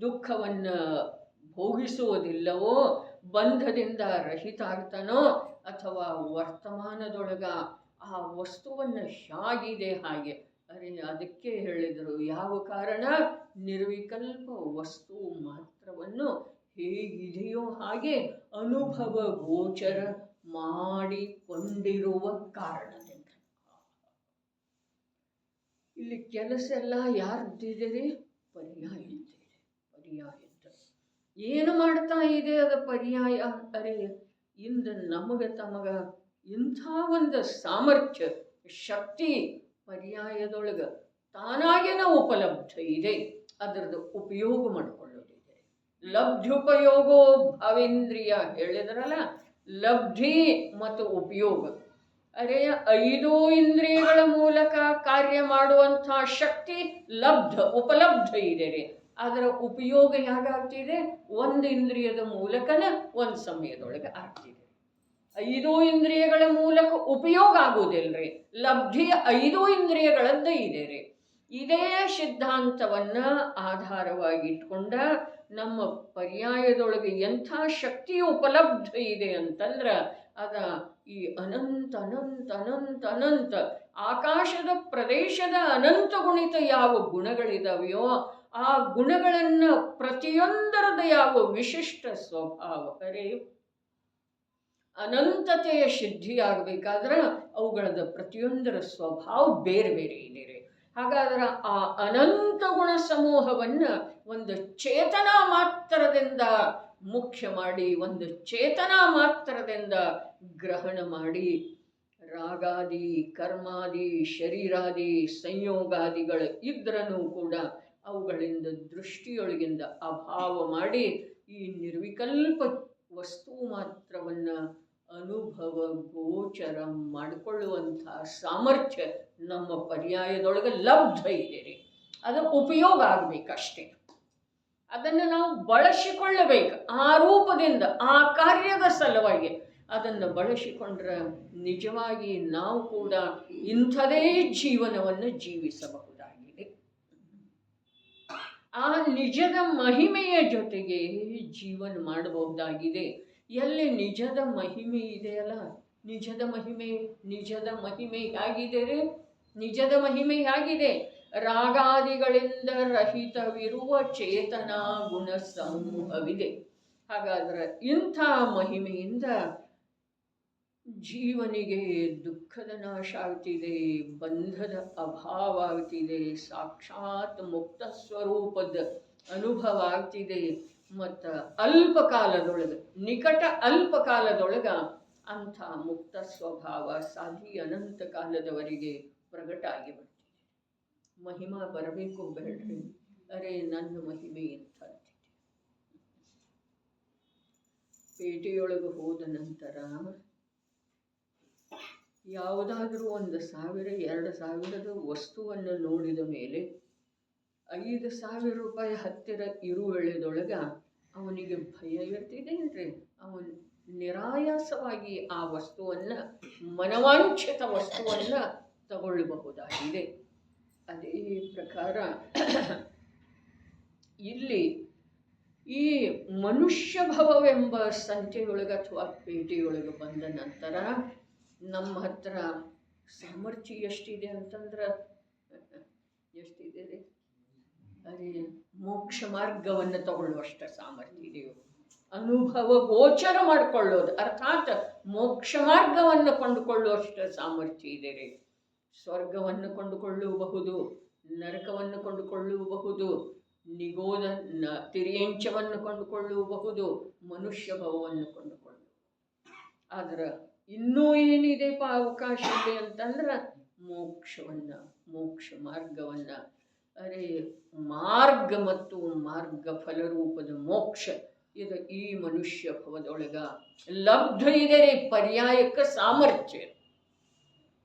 ದುಃಖವನ್ನು ಭೋಗಿಸುವುದಿಲ್ಲವೋ, ಬಂಧದಿಂದ ರಹಿತ ಆಗ್ತಾನೋ, ಅಥವಾ ವರ್ತಮಾನದೊಳಗ ಆ ವಸ್ತುವನ್ನು ಹೇಗಿದೆ ಹಾಗೆ. ಅದಕ್ಕೆ ಹೇಳಿದರು, ಯಾವ ಕಾರಣ ನಿರ್ವಿಕಲ್ಪ ವಸ್ತು ಮಾತ್ರವನ್ನು ಹೇಗಿದೆಯೋ ಹಾಗೆ ಅನುಭವ ಗೋಚರ ಮಾಡಿಕೊಂಡಿರುವ ಕಾರಣದಿಂದ. ಇಲ್ಲಿ ಕೆಲಸ ಎಲ್ಲ ಯಾರ್ದಿದೆ? ಪರ್ಯಾಯ ಇದ್ದೇನೆ. ಪರ್ಯಾಯ ಏನು ಮಾಡ್ತಾ ಇದೆ ಅದು ಪರ್ಯಾಯ. ಇಂದು ನಮಗೆ ತಮಗ ಇಂಥ ಒಂದು ಸಾಮರ್ಥ್ಯ ಶಕ್ತಿ ಪರ್ಯಾಯದೊಳಗೆ ತಾನಾಗಿನ ಉಪಲಬ್ಧ ಇದೆ. ಅದರದ್ದು ಉಪಯೋಗ ಮಾಡಿಕೊಳ್ಳೋದಿದೆ. ಲಬ್ಧ್ಯುಪಯೋಗೋ ಭಾವೇಂದ್ರಿಯ ಹೇಳಿದ್ರಲ್ಲ, ಲಬ್ಧಿ ಮತ್ತು ಉಪಯೋಗ. 5 ಇಂದ್ರಿಯಗಳ ಮೂಲಕ ಕಾರ್ಯ ಮಾಡುವಂಥ ಶಕ್ತಿ ಉಪಲಬ್ಧ ಇದೆ ರೀ. ಅದರ ಉಪಯೋಗ ಹೇಗಾಗ್ತಿದೆ? 1 ಇಂದ್ರಿಯದ ಮೂಲಕನ ಒಂದು ಸಮಯದೊಳಗೆ ಆಗ್ತಿದೆ. 5 ಇಂದ್ರಿಯಗಳ ಮೂಲಕ ಉಪಯೋಗ ಆಗುವುದಿಲ್ಲರಿ. ಲಬ್ಧಿ 5 ಇಂದ್ರಿಯಗಳದ್ದು ಇದೆ ರೀ. ಇದೇ ಸಿದ್ಧಾಂತವನ್ನು ಆಧಾರವಾಗಿಟ್ಕೊಂಡ ನಮ್ಮ ಪರ್ಯಾಯದೊಳಗೆ ಎಂಥ ಶಕ್ತಿ ಉಪಲಬ್ಧ ಇದೆ ಅಂತಂದ್ರೆ ಈ ಅನಂತ ಅನಂತ ಅನಂತ ಅನಂತ ಆಕಾಶದ ಪ್ರದೇಶದ ಅನಂತ ಗುಣಿತ ಯಾವ ಗುಣಗಳಿದಾವೆಯೋ ಆ ಗುಣಗಳನ್ನು ಪ್ರತಿಯೊಂದರದ ಯಾವ ವಿಶಿಷ್ಟ ಸ್ವಭಾವ ಅನಂತತೆಯ ಸಿದ್ಧಿಯಾಗಬೇಕಾದ್ರೆ ಅವುಗಳದ ಪ್ರತಿಯೊಂದರ ಸ್ವಭಾವ ಬೇರೆ ಬೇರೆ ಇದೆ. ಹಾಗಾದ್ರೆ ಆ ಅನಂತ ಗುಣ ಸಮೂಹವನ್ನು ಒಂದು ಚೇತನ ಮಾತ್ರದಿಂದ ಮುಖ್ಯ ಮಾಡಿ, ಒಂದು ಚೇತನ ಮಾತ್ರದಿಂದ ಗ್ರಹಣ ಮಾಡಿ, ರಾಗಾದಿ ಕರ್ಮಾದಿ ಶರೀರಾದಿ ಸಂಯೋಗಾದಿಗಳು ಇದ್ರೂ ಕೂಡ ಅವುಗಳಿಂದ ದೃಷ್ಟಿಯೊಳಗಿಂದ ಅಭಾವ ಮಾಡಿ ಈ ನಿರ್ವಿಕಲ್ಪ ವಸ್ತು ಮಾತ್ರವನ್ನು ಅನುಭವ ಗೋಚರ ಮಾಡಿಕೊಳ್ಳುವಂಥ ಸಾಮರ್ಥ್ಯ ನಮ್ಮ ಪರ್ಯಾಯದೊಳಗೆ ಲಬ್ಧ ಇದೆ ರೀ. ಅದು ಉಪಯೋಗ ಆಗಬೇಕಷ್ಟೇ. ಅದನ್ನು ನಾವು ಬಳಸಿಕೊಳ್ಳಬೇಕು. ಆ ರೂಪದಿಂದ ಆ ಕಾರ್ಯದ ಸಲುವಾಗಿ ಅದನ್ನು ಬಳಸಿಕೊಂಡ್ರೆ ನಿಜವಾಗಿ ನಾವು ಕೂಡ ಇಂಥದೇ ಜೀವನವನ್ನು ಜೀವಿಸಬಹುದಾಗಿದೆ. ಆ ನಿಜದ ಮಹಿಮೆಯ ಜೊತೆಗೆ ಜೀವನ ಮಾಡಬಹುದಾಗಿದೆ. ಎಲ್ಲಿ ನಿಜದ ಮಹಿಮೆ ಇದೆಯಲ್ಲ, ನಿಜದ ಮಹಿಮೆ ಹೇಗಿದೆ ರೀ? ನಿಜದ ಮಹಿಮೆ ಹೇಗಿದೆ? ರಾಗಾದಿಗಳಿಂದ ರಹಿತವಿರುವ ಚೇತನಾ ಗುಣ ಸಮೂಹವಿದೆ. ಹಾಗಾದ್ರೆ ಇಂಥ ಮಹಿಮೆಯಿಂದ ಜೀವನಿಗೆ ದುಃಖದ ನಾಶ ಆಗ್ತಿದೆ, ಬಂಧದ ಅಭಾವ ಆಗ್ತಿದೆ, ಸಾಕ್ಷಾತ್ ಮುಕ್ತ ಸ್ವರೂಪದ ಅನುಭವ ಆಗ್ತಿದೆ. ಮತ್ತು ನಿಕಟ ಅಲ್ಪ ಕಾಲದೊಳಗ ಅಂಥ ಮುಕ್ತ ಸ್ವಭಾವ ಸಾಧಿ ಅನಂತ ಕಾಲದವರೆಗೆ ಪ್ರಗಟ ಆಗಿ ಬರ್ತಿದೆ. ಮಹಿಮಾ ಬರಬೇಕು ಬೇಡ್ರಿ. ನನ್ನ ಮಹಿಮೆ ಎಂತ ಪೇಟೆಯೊಳಗೆ ಹೋದ ನಂತರ ಯಾವುದಾದ್ರೂ 1,000-2,000 ವಸ್ತುವನ್ನು ನೋಡಿದ ಮೇಲೆ 5,000 ರೂಪಾಯಿ ಹತ್ತಿರ ಇರು ವೇಳೆದೊಳಗ ಅವನಿಗೆ ಭಯ ಇರ್ತಿದೇನ್ರಿ? ಅವನು ನಿರಾಯಾಸವಾಗಿ ಆ ವಸ್ತುವನ್ನು, ಮನವಾಂಛಿತ ವಸ್ತುವನ್ನು ತಗೊಳ್ಳಬಹುದಾಗಿದೆ. ಅದೇ ಪ್ರಕಾರ ಇಲ್ಲಿ ಈ ಮನುಷ್ಯ ಭವವೆಂಬ ಸಂತೆಯೊಳಗೆ ಅಥವಾ ಪೇಟೆಯೊಳಗೆ ಬಂದ ನಂತರ ನಮ್ಮ ಹತ್ರ ಸಾಮರ್ಥ್ಯ ಎಷ್ಟಿದೆ ಅಂತಂದ್ರೆ ಎಷ್ಟಿದೆ ರೀ? ಅದೇ ಮೋಕ್ಷ ಮಾರ್ಗವನ್ನು ತಗೊಳ್ಳುವಷ್ಟ ಸಾಮರ್ಥ್ಯ ಇದೆ. ಅನುಭವ ಗೋಚರ ಮಾಡಿಕೊಳ್ಳೋದು ಅರ್ಥಾತ್ ಮೋಕ್ಷ ಮಾರ್ಗವನ್ನು ಕೊಂಡುಕೊಳ್ಳುವಷ್ಟು ಸಾಮರ್ಥ್ಯ ಇದೆ ರೀ. ಸ್ವರ್ಗವನ್ನು ಕೊಂಡುಕೊಳ್ಳಬಹುದು, ನರಕವನ್ನು ಕೊಂಡುಕೊಳ್ಳಬಹುದು, ನಿಗೋದ ತಿರಿಯಂಚವನ್ನು ಕೊಂಡುಕೊಳ್ಳಬಹುದು, ಮನುಷ್ಯ ಭವವನ್ನು ಕೊಂಡುಕೊಳ್ಳು. ಆದ್ರೆ ಇನ್ನೂ ಏನಿದೆಪ್ಪ ಅವಕಾಶ ಇದೆ ಅಂತಂದ್ರೆ ಮೋಕ್ಷ ಮಾರ್ಗವನ್ನು ಅರೆ ಮಾರ್ಗ ಮತ್ತು ಮಾರ್ಗ ಫಲರೂಪದ ಮೋಕ್ಷ ಇದು ಈ ಮನುಷ್ಯ ಭವದೊಳಗ ಲಬ್ಧ ಇದೆ ರೀ. ಪರ್ಯಾಯಕ್ಕೆ ಸಾಮರ್ಥ್ಯ,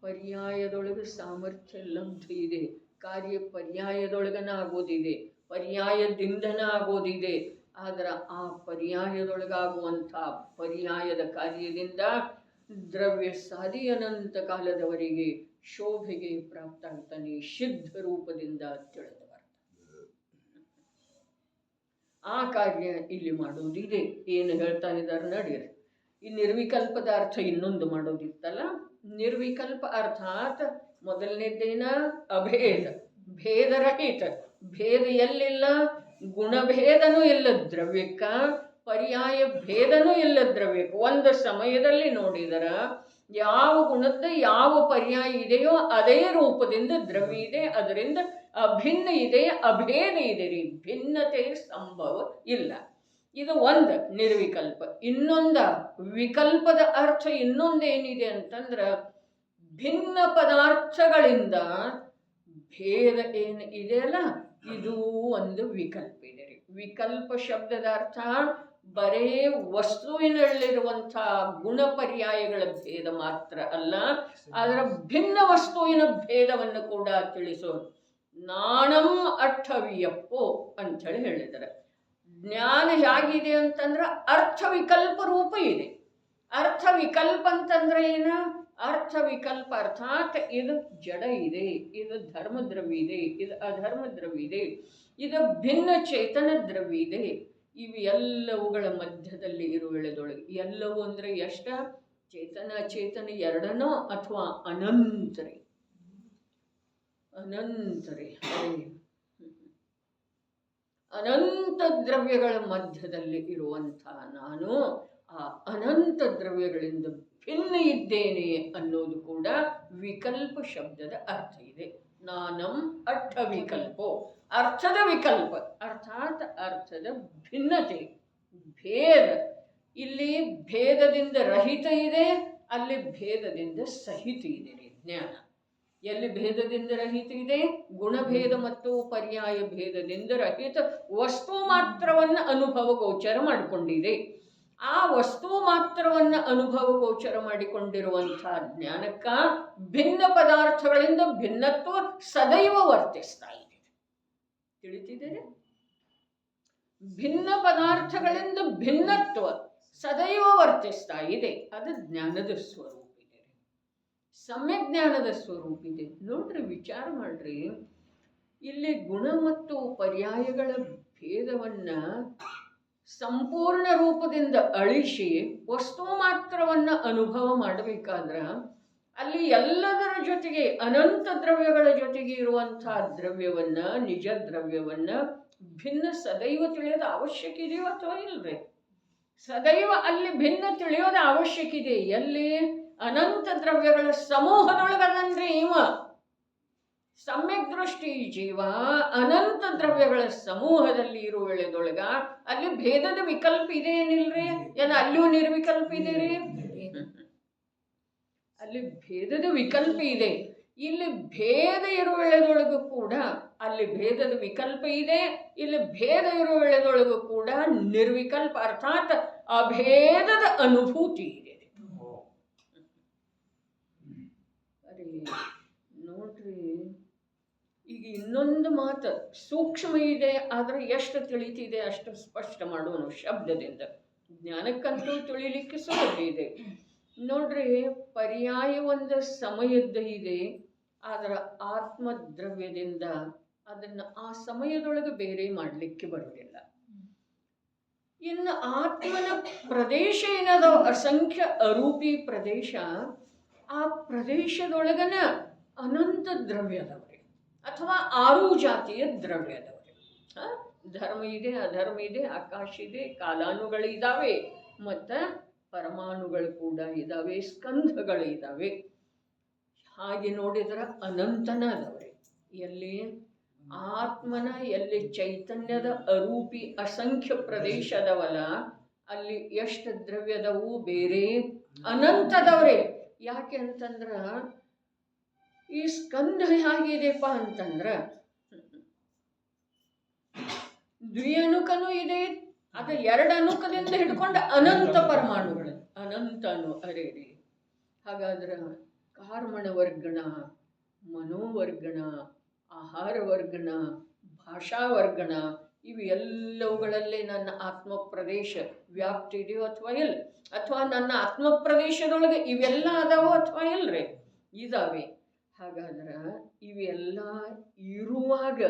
ಪರ್ಯಾಯದೊಳಗೆ ಸಾಮರ್ಥ್ಯ ಲಬ್ಧ ಇದೆ. ಕಾರ್ಯ ಪರ್ಯಾಯದೊಳಗನ ಆಗೋದಿದೆ, ಪರ್ಯಾಯದಿಂದನ ಆಗೋದಿದೆ. ಆದ್ರೆ ಆ ಪರ್ಯಾಯದೊಳಗಾಗುವಂಥ ಪರ್ಯಾಯದ ಕಾರ್ಯದಿಂದ ದ್ರವ್ಯ ಸಾಧಿ ಅನಂತ ಕಾಲದವರೆಗೆ ಶೋಭೆಗೆ ಪ್ರಾಪ್ತ ಆಗ್ತಾನೆ, ಸಿದ್ಧ ರೂಪದಿಂದ ತಿಳಿದು ಬರ್ತಾನೆ. ಆ ಕಾರ್ಯ ಇಲ್ಲಿ ಮಾಡೋದಿದೆ. ಏನು ಹೇಳ್ತಾ ಇದ್ದಾರೆ ನಡೀರಿ. ಈ ನಿರ್ವಿಕಲ್ಪದ ಅರ್ಥ ಇನ್ನೊಂದು ಮಾಡೋದಿತ್ತಲ್ಲ. ನಿರ್ವಿಕಲ್ಪ ಅರ್ಥಾತ್ ಮೊದಲನೇದೇನ ಅಭೇದ, ಭೇದರಹಿತ. ಭೇದ ಎಲ್ಲಿಲ್ಲ, ಗುಣಭೇದನೂ ಇಲ್ಲ ದ್ರವ್ಯಕ್ಕ, ಪರ್ಯಾಯ ಭೇದನೂ ಇಲ್ಲ ದ್ರವ್ಯಕ್ಕೆ. ಒಂದು ಸಮಯದಲ್ಲಿ ನೋಡಿದರ ಯಾವ ಗುಣದ ಯಾವ ಪರ್ಯಾಯ ಇದೆಯೋ ಅದೇ ರೂಪದಿಂದ ದ್ರವ್ಯ ಇದೆ, ಅದರಿಂದ ಅಭಿನ್ನ ಇದೆ, ಅಭೇದ ಇದೆ ರೀ. ಭಿನ್ನತೆ ಸಂಭವ ಇಲ್ಲ. ಇದು ಒಂದು ನಿರ್ವಿಕಲ್ಪ. ಇನ್ನೊಂದ ವಿಕಲ್ಪದ ಅರ್ಥ ಇನ್ನೊಂದೇನಿದೆ ಅಂತಂದ್ರೆ ಭಿನ್ನ ಪದಾರ್ಥಗಳಿಂದ ಭೇದ ಏನು ಇದೆಯಲ್ಲ ಇದು ಒಂದು ವಿಕಲ್ಪ ಇದೆ ರೀ. ವಿಕಲ್ಪ ಶಬ್ದದ ಅರ್ಥ ಬರೇ ವಸ್ತುವಿನಲ್ಲಿರುವಂಥ ಗುಣ ಪರ್ಯಾಯಗಳ ಭೇದ ಮಾತ್ರ ಅಲ್ಲ, ಅದರ ಭಿನ್ನ ವಸ್ತುವಿನ ಭೇದವನ್ನು ಕೂಡ ತಿಳಿಸೋದು. ನಾಣಂ ಅರ್ಥವಿಯಪ್ಪೋ ಅಂಥೇಳಿ ಹೇಳಿದ್ದಾರೆ. ಜ್ಞಾನ ಹೇಗಿದೆ ಅಂತಂದ್ರೆ ಅರ್ಥವಿಕಲ್ಪ ರೂಪ ಇದೆ. ಅರ್ಥವಿಕಲ್ಪ ಅಂತಂದ್ರೆ ಏನು? ಅರ್ಥವಿಕಲ್ಪ ಅರ್ಥಾತ್ ಇದು ಜಡ ಇದೆ, ಇದು ಧರ್ಮ ದ್ರವ್ಯ ಇದೆ, ಇದು ಅಧರ್ಮ ದ್ರವ್ಯ ಇದೆ, ಇದು ಭಿನ್ನ ಚೇತನ ದ್ರವ್ಯ ಇದೆ. ಇವು ಎಲ್ಲವುಗಳ ಮಧ್ಯದಲ್ಲಿ ಇರುವೆಳೆದೊಳಗೆ ಎಲ್ಲವೂ ಅಂದರೆ ಎಷ್ಟ? ಚೇತನ ಅಚೇತನ ಎರಡನೋ ಅಥವಾ ಅನಂತರಿ? ಅನಂತರಿ. ಅನಂತ ದ್ರವ್ಯಗಳ ಮಧ್ಯದಲ್ಲಿ ಇರುವಂಥ ನಾನು ಆ ಅನಂತ ದ್ರವ್ಯಗಳಿಂದ ಭಿನ್ನ ಇದ್ದೇನೆ ಅನ್ನೋದು ಕೂಡ ವಿಕಲ್ಪ ಶಬ್ದದ ಅರ್ಥ ಇದೆ. ನಾನಂ ಅರ್ಥ ವಿಕಲ್ಪೋ, ಅರ್ಥದ ವಿಕಲ್ಪ ಅರ್ಥಾತ್ ಅರ್ಥದ ಭಿನ್ನತೆ, ಭೇದ. ಇಲ್ಲಿ ಭೇದದಿಂದ ರಹಿತ ಇದೆ, ಅಲ್ಲಿ ಭೇದದಿಂದ ಸಹಿತ ಇದೆ ರೀ ಜ್ಞಾನ. ಎಲ್ಲಿ ಭೇದದಿಂದ ರಹಿತ ಇದೆ? ಗುಣಭೇದ ಮತ್ತು ಪರ್ಯಾಯ ಭೇದದಿಂದ ರಹಿತ ವಸ್ತು ಮಾತ್ರವನ್ನು ಅನುಭವ ಗೋಚರ ಮಾಡಿಕೊಂಡಿದೆ. ಆ ವಸ್ತು ಮಾತ್ರವನ್ನು ಅನುಭವ ಗೋಚರ ಮಾಡಿಕೊಂಡಿರುವಂಥ ಜ್ಞಾನಕ್ಕ ಭಿನ್ನ ಪದಾರ್ಥಗಳಿಂದ ಭಿನ್ನತ್ವ ಸದೈವ ವರ್ತಿಸ್ತಾ ಇದೆ. ತಿಳಿತಿದೆ? ಭಿನ್ನ ಪದಾರ್ಥಗಳಿಂದ ಭಿನ್ನತ್ವ ಸದೈವ ವರ್ತಿಸ್ತಾ ಇದೆ. ಅದು ಜ್ಞಾನದ ಸ್ವರೂಪ ಇದೆ, ಸಮ್ಯಕ್ ಜ್ಞಾನದ ಸ್ವರೂಪ ಇದೆ. ನೋಡ್ರಿ, ವಿಚಾರ ಮಾಡ್ರಿ. ಇಲ್ಲಿ ಗುಣ ಮತ್ತು ಪರ್ಯಾಯಗಳ ಭೇದವನ್ನ ಸಂಪೂರ್ಣ ರೂಪದಿಂದ ಅಳಿಸಿ ವಸ್ತು ಮಾತ್ರವನ್ನು ಅನುಭವ ಮಾಡಬೇಕಾದ್ರೆ ಅಲ್ಲಿ ಎಲ್ಲದರ ಜೊತೆಗೆ ಅನಂತ ದ್ರವ್ಯಗಳ ಜೊತೆಗೆ ಇರುವಂಥ ದ್ರವ್ಯವನ್ನ, ನಿಜ ದ್ರವ್ಯವನ್ನ ಭಿನ್ನ ಸದೈವ ತಿಳಿಯೋದು ಅವಶ್ಯಕ ಇದೆಯೋ ಅಥವಾ ಇಲ್ವೇ? ಸದೈವ ಅಲ್ಲಿ ಭಿನ್ನ ತಿಳಿಯೋದು ಅವಶ್ಯಕ ಇದೆ. ಎಲ್ಲಿ? ಅನಂತ ದ್ರವ್ಯಗಳ ಸಮೂಹದೊಳಗದಂದ್ರೆ ಇವ ಸಮ್ಯಕ್ ದೃಷ್ಟಿ ಜೀವ ಅನಂತ ದ್ರವ್ಯಗಳ ಸಮೂಹದಲ್ಲಿ ಇರುವ ವೇಳೆದೊಳಗ ಅಲ್ಲಿ ಭೇದದ ವಿಕಲ್ಪ ಇದೆ ಏನಿಲ್ರಿ? ಏನ ಅಲ್ಲಿಯೂ ನಿರ್ವಿಕಲ್ಪ ಇದೆ ರೀ? ಅಲ್ಲಿ ಭೇದದ ವಿಕಲ್ಪ ಇದೆ. ಇಲ್ಲಿ ಭೇದ ಇರುವ ವೇಳೆದೊಳಗೂ ಕೂಡ ಅಲ್ಲಿ ಭೇದದ ವಿಕಲ್ಪ ಇದೆ, ಇಲ್ಲಿ ಭೇದ ಇರುವ ವೇಳೆದೊಳಗೂ ಕೂಡ ನಿರ್ವಿಕಲ್ಪ ಅರ್ಥಾತ್ ಅಭೇದದ ಅನುಭೂತಿ ಇದೆ. ಅರೆ ನೋಡ್ರಿ, ಈಗ ಇನ್ನೊಂದು ಮಾತು ಸೂಕ್ಷ್ಮ ಇದೆ, ಆದರೆ ಎಷ್ಟು ತಿಳಿತಿದೆ ಅಷ್ಟು ಸ್ಪಷ್ಟ ಮಾಡೋನು ಶಬ್ದದಿಂದ. ಜ್ಞಾನಕ್ಕಂತೂ ತಿಳಿಲಿಕ್ಕೆ ಸುಲಭ ಇದೆ. ನೋಡ್ರಿ, ಪರ್ಯಾಯ ಒಂದು ಸಮಯದ ಇದೆ, ಆದರೆ ಆತ್ಮದ್ರವ್ಯದಿಂದ ಅದನ್ನು ಆ ಸಮಯದೊಳಗೆ ಬೇರೆ ಮಾಡಲಿಕ್ಕೆ ಬರೋದಿಲ್ಲ. ಇನ್ನು ಆತ್ಮನ ಪ್ರದೇಶ ಏನದ ಅಸಂಖ್ಯ ಅರೂಪಿ ಪ್ರದೇಶ, ಆ ಪ್ರದೇಶದೊಳಗನ ಅನಂತ ದ್ರವ್ಯದವರೆ ಅಥವಾ 6 ಜಾತಿಯ ದ್ರವ್ಯದವರೆ. ಧರ್ಮ ಇದೆ, ಅಧರ್ಮ ಇದೆ, ಆಕಾಶ ಇದೆ, ಕಾಲಾನುಗಳಿದ್ದಾವೆ, ಮತ್ತು ಪರಮಾಣುಗಳು ಕೂಡ ಇದ್ದಾವೆ, ಸ್ಕಂಧಗಳು ಇದ್ದಾವೆ. ಹಾಗೆ ನೋಡಿದ್ರೆ ಅನಂತನ ಅದಾವ್ರಿ. ಎಲ್ಲಿ ಆತ್ಮನ ಎಲ್ಲಿ ಚೈತನ್ಯದ ಅರೂಪಿ ಅಸಂಖ್ಯ ಪ್ರದೇಶ ಅದಾವಲ್ಲ, ಅಲ್ಲಿ ಎಷ್ಟು ದ್ರವ್ಯದವು ಬೇರೆ ಅನಂತದವ್ರೆ. ಯಾಕೆ ಅಂತಂದ್ರ ಈ ಸ್ಕಂಧ ಹೇಗಿದೆಪ್ಪ ಅಂತಂದ್ರ ದ್ವಿಅಣುಕನೂ ಇದೆ, ಅದು 2 ಅಣುಕದಿಂದ ಹಿಡ್ಕೊಂಡು ಅನಂತ ಪರಮಾಣುಗಳು, ಅನಂತ ಅರೆ ರೀ. ಹಾಗಾದ್ರೆ ಕಾರ್ಮಣ ವರ್ಗಣ, ಮನೋವರ್ಗಣ, ಆಹಾರ ವರ್ಗಣ, ಭಾಷಾ ವರ್ಗಣ, ಇವು ಎಲ್ಲವುಗಳಲ್ಲೇ ನನ್ನ ಆತ್ಮ ಪ್ರದೇಶ ವ್ಯಾಪ್ತಿ ಇದೆಯೋ ಅಥವಾ ಇಲ್ಲ, ಅಥವಾ ನನ್ನ ಆತ್ಮ ಪ್ರದೇಶದೊಳಗೆ ಇವೆಲ್ಲ ಅದಾವೋ ಅಥವಾ ಇಲ್ರಿ? ಇದಾವೆ. ಹಾಗಾದ್ರೆ ಇವೆಲ್ಲ ಇರುವಾಗ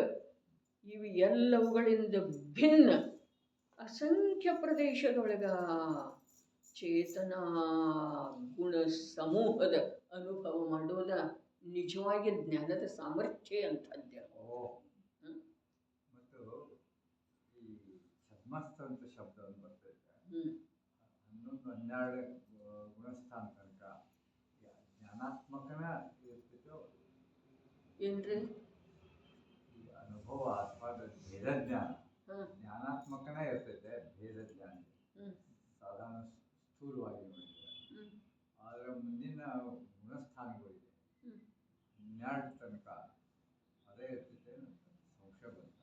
ಇವು ಎಲ್ಲವುಗಳಿಂದ ಭಿನ್ನ ಅಸಂಖ್ಯ ಪ್ರದೇಶದೊಳಗ ಚೇತನ ಗುಣ ಸಮೂಹದ ಅನುಭವ ಮಾಡೋದ ನಿಜವಾಗಿ ಜ್ಞಾನದ ಸಾಮರ್ಥ್ಯ ಅಂತದ್ಯ. ಮತ್ತು ಈ ಛದ್ಮಸ್ಥ ಅಂತ ಶಬ್ದವನ್ನು ಬರ್ತೈತೆ, 11-12 ಗುಣಸ್ಥಾನ ತನಕ ಜ್ಞಾನಾತ್ಮಕನ ಇರ್ತೈತೋ ಏನ್ರಿ? ಈ ಅನುಭವ ಅಥವಾ ಭೇದ ಜ್ಞಾನ ಜ್ಞಾನಾತ್ಮಕನ ಇರ್ತೈತೆ, ಭೇದ ಜ್ಞಾನ ಸಾಧಾರಣ ಸ್ಥೂಲವಾಗಿ ನೋಡಿದ್ರೆ. ಆದರೆ ಮುಂದಿನ ಗುಣಸ್ಥಾನಗಳಿದೆ 12 ತನಕ ಅದೇ ಇರ್ತೈತೆ ಸಂಶಯ ಬಂತ.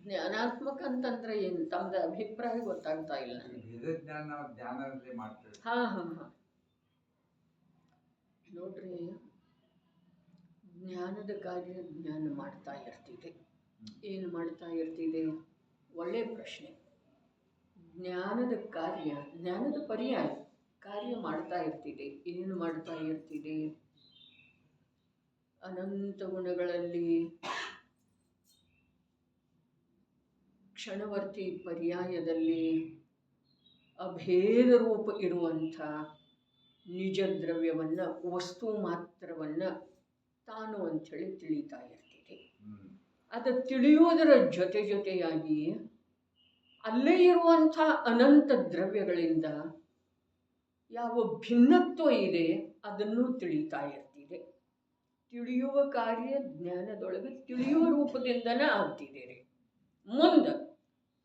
ಜ್ಞಾನಾತ್ಮಕ ಅಂತಂದ್ರೆ ಏನು? ತಮ್ಮದ ಅಭಿಪ್ರಾಯ ಗೊತ್ತಾಗ್ತಾ ಇಲ್ಲ. ಭೇದ ಜ್ಞಾನ ನಾವು ಜ್ಞಾನದಲ್ಲೇ ಮಾಡ್ತೇವೆ. ಹಾಂ ನೋಡ್ರಿ, ಜ್ಞಾನದ ಕಾರ್ಯ ಜ್ಞಾನ ಮಾಡ್ತಾ ಇರ್ತಿದೆ. ಏನು ಮಾಡ್ತಾ ಇರ್ತಿದೆ? ಒಳ್ಳೆಯ ಪ್ರಶ್ನೆ. ಜ್ಞಾನದ ಕಾರ್ಯ, ಜ್ಞಾನದ ಪರ್ಯಾಯ ಕಾರ್ಯ ಮಾಡ್ತಾ ಇರ್ತಿದೆ. ಏನು ಮಾಡ್ತಾ ಇರ್ತಿದೆ? ಅನಂತ ಗುಣಗಳಲ್ಲಿ ಕ್ಷಣವರ್ತಿ ಪರ್ಯಾಯದಲ್ಲಿ ಅಭೇದ ರೂಪ ಇರುವಂಥ ನಿಜ ದ್ರವ್ಯವನ್ನು, ವಸ್ತು ಮಾತ್ರವನ್ನು ತಾನು ಅಂಥೇಳಿ ತಿಳಿತಾ ಇರ್ತಿದೆ. ಅದು ತಿಳಿಯುವುದರ ಜೊತೆಯಾಗಿ ಅಲ್ಲೇ ಇರುವಂಥ ಅನಂತ ದ್ರವ್ಯಗಳಿಂದ ಯಾವ ಭಿನ್ನತ್ವ ಇದೆ ಅದನ್ನು ತಿಳಿತಾ ಇರ್ತಿದೆ. ತಿಳಿಯುವ ಕಾರ್ಯ ಜ್ಞಾನದೊಳಗೆ ತಿಳಿಯುವ ರೂಪದಿಂದನೇ ಆಗ್ತಿದೆ ರೀ.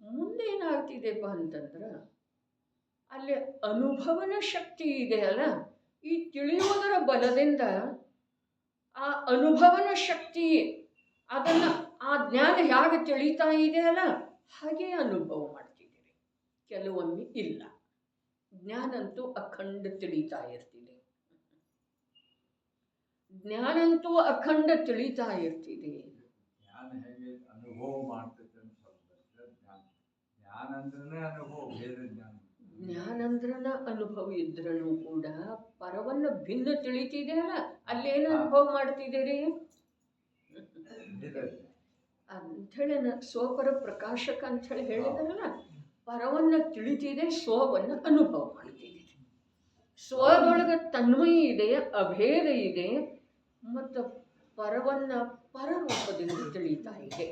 ಮುಂದೇನಾಗ್ತಿದೆಪ್ಪ ಅಂತಂದ್ರೆ ಅಲ್ಲಿ ಅನುಭವನ ಶಕ್ತಿ ಇದೆಯಲ್ಲ, ಈ ತಿಳಿಯುವುದರ ಬಲದಿಂದ ಆ ಅನುಭವನ ಶಕ್ತಿ ಅದನ್ನು, ಆ ಜ್ಞಾನ ಹೇಗೆ ತಿಳಿತಾ ಇದೆಯಲ್ಲ ಹಾಗೆ ಅನುಭವ ಮಾಡ್ತಿದ್ದೀರಿ. ಕೆಲವೊಮ್ಮೆ ಇಲ್ಲ, ಜ್ಞಾನಂತೂ ಅಖಂಡ ತಿಳಿತಾ ಇರ್ತಿದೆ. ಜ್ಞಾನಂತೂ ಅಖಂಡ ತಿಳಿತಾ ಇರ್ತಿದೆ. ಜ್ಞಾನ ಹೇಗೆ ಅನುಭವ ಮಾಡ್ತೈತೆ ಅಂತ ಜ್ಞಾನ ಅಂದ್ರೆ ಅನುಭವ, ಭೇದ ಜ್ಞಾನ. ಜ್ಞಾನ ಅಂದ್ರನ ಅನುಭವ ಇದ್ರೂ ಕೂಡ ಪರವನ್ನು ಭಿನ್ನ ತಿಳಿತಿದೆ ಅಲ್ಲ, ಅಲ್ಲೇನು ಅನುಭವ ಮಾಡ್ತಿದ್ದೀರಿ ಅಂಥೇಳಿ ಸ್ವಪರ ಪ್ರಕಾಶಕ ಅಂಥೇಳಿ ಹೇಳಿದಾರಲ್ಲ, ಪರವನ್ನು ತಿಳಿತಿದೆ, ಸ್ವವನ್ನು ಅನುಭವ ಮಾಡ್ತಿದೆ. ಸ್ವದೊಳಗೆ ತನ್ಮಯ ಇದೆ, ಅಭೇದ ಇದೆ, ಮತ್ತು ಪರವನ್ನು ಪರರೂಪದಿಂದ ತಿಳಿತಾ ಇದೆ.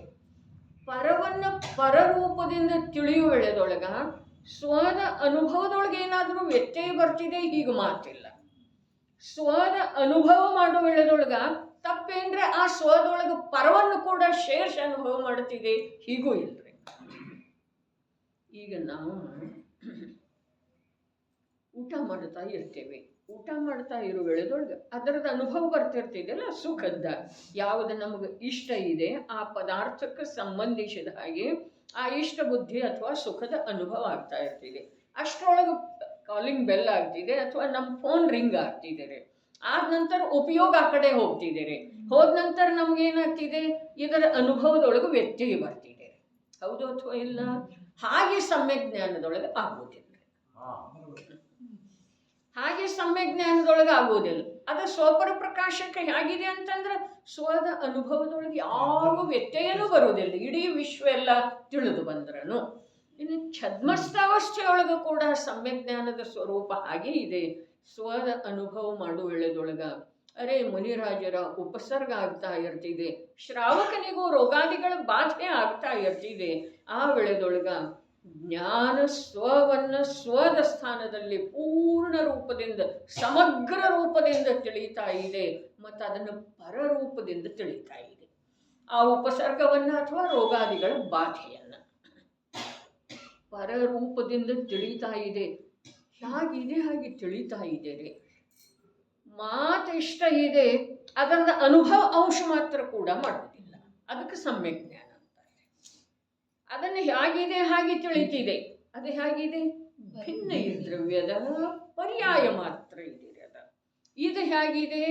ಪರವನ್ನು ಪರರೂಪದಿಂದ ತಿಳಿಯುವ ವೇಳೆದೊಳಗ ಸ್ವದ ಅನುಭವದೊಳಗೆ ಏನಾದರೂ ವ್ಯತ್ಯಯ ಬರ್ತಿದೆ, ಹೀಗೆ ಮಾತಿಲ್ಲ. ಸ್ವದ ಅನುಭವ ಮಾಡೋ ವೇಳೆದೊಳಗ ತಪ್ಪೇನ್ರೆ ಆ ಸ್ವದೊಳಗೆ ಪರವನ್ನು ಕೂಡ ಶೇರ್ಷ ಅನುಭವ ಮಾಡ್ತಿದೆ, ಹೀಗೂ ಇಲ್ರಿ. ಈಗ ನಾವು ಊಟ ಮಾಡ್ತಾ ಇರ್ತೇವೆ. ಊಟ ಮಾಡ್ತಾ ಇರೋ ವೇಳೆದೊಳಗೆ ಅದರದ್ದು ಅನುಭವ ಬರ್ತಿರ್ತಿದೆಯಲ್ಲ, ಸುಖದ ಯಾವುದು ನಮಗೆ ಇಷ್ಟ ಇದೆ ಆ ಪದಾರ್ಥಕ್ಕೆ ಸಂಬಂಧಿಸಿದ ಹಾಗೆ ಆ ಇಷ್ಟ ಬುದ್ಧಿ ಅಥವಾ ಸುಖದ ಅನುಭವ ಆಗ್ತಾ ಇರ್ತಿದೆ. ಅಷ್ಟರೊಳಗೆ ಕಾಲಿಂಗ್ ಬೆಲ್ ಆಗ್ತಿದೆ ಅಥವಾ ನಮ್ಮ ಫೋನ್ ರಿಂಗ್ ಆಗ್ತಿದ್ದಾರೆ. ಆದ ನಂತರ ಉಪಯೋಗ ಆ ಕಡೆ ಹೋಗ್ತಿದ್ದಾರೆ. ಹೋದ ನಂತರ ನಮಗೇನಾಗ್ತಿದೆ, ಇದರ ಅನುಭವದೊಳಗೆ ವ್ಯತ್ಯಯ ಬರ್ತಿದೆ. ಹೌದು ಅಥವಾ ಇಲ್ಲ? ಹಾಗೆ ಸಮ್ಯಕ್ ಜ್ಞಾನದೊಳಗೆ ಆಗೋದಿಲ್ಲ. ಹಾಗೆ ಸಮ್ಯಕ್ ಜ್ಞಾನದೊಳಗೆ ಆಗೋದಿಲ್ಲ. ಅದು ಸ್ವಪರ ಪ್ರಕಾಶಕ್ಕೆ ಹೇಗಿದೆ ಅಂತಂದ್ರೆ ಸ್ವದ ಅನುಭವದೊಳಗೆ ಯಾವ ವ್ಯತ್ಯಯನೂ ಬರೋದಿಲ್ಲ. ಇಡೀ ವಿಶ್ವ ಎಲ್ಲ ತಿಳಿದು ಬಂದ್ರೂ. ಇನ್ನು ಛದ್ಮಸ್ಥಾವಸ್ಥೆಯೊಳಗೆ ಕೂಡ ಸಮ್ಯಕ್ ಜ್ಞಾನದ ಸ್ವರೂಪ ಹಾಗೆ ಇದೆ. ಸ್ವದ ಅನುಭವ ಮಾಡುವ ವೇಳೆದೊಳಗೆ ಅರೆ ಮುನಿರಾಜರ ಉಪಸರ್ಗ ಆಗ್ತಾ ಇರ್ತಿದೆ, ಶ್ರಾವಕನಿಗೂ ರೋಗಾದಿಗಳ ಬಾಧೆ ಆಗ್ತಾ ಇರ್ತಿದೆ. ಆ ವೇಳೆದೊಳಗ ಜ್ಞಾನ ಸ್ವದ ಸ್ಥಾನದಲ್ಲಿ ಪೂರ್ಣ ರೂಪದಿಂದ ಸಮಗ್ರ ರೂಪದಿಂದ ತಿಳಿತಾ ಇದೆ ಮತ್ತು ಅದನ್ನು ಪರರೂಪದಿಂದ ತಿಳಿತಾ ಇದೆ. ಆ ಉಪಸರ್ಗವನ್ನು ಅಥವಾ ರೋಗಾದಿಗಳ ಬಾಧೆಯನ್ನು ಪರರೂಪದಿಂದ ತಿಳಿತಾ ಇದೆ. ಹೇಗಿದೆ ಹಾಗೆ ತಿಳಿತಾ ಇದ್ದೇನೆ. ಮಾತು ಇಷ್ಟ ಇದೆ, ಅದರ ಅನುಭವ ಅಂಶ ಮಾತ್ರ ಕೂಡ ಮಾಡೋದಿಲ್ಲ. ಅದಕ್ಕೆ ಸಮ್ಯಕ್ ಜ್ಞಾನ ಅಂತಾರೆ. ಅದನ್ನು ಹೇಗಿದೆ ಹಾಗೆ ತಿಳಿತಿದೆ. ಅದು ಹೇಗಿದೆ? ಭಿನ್ನ ದ್ರವ್ಯದ ಪರ್ಯಾಯ ಮಾತ್ರ ಇದೆ. ಇದು ಹೇಗಿದೆ?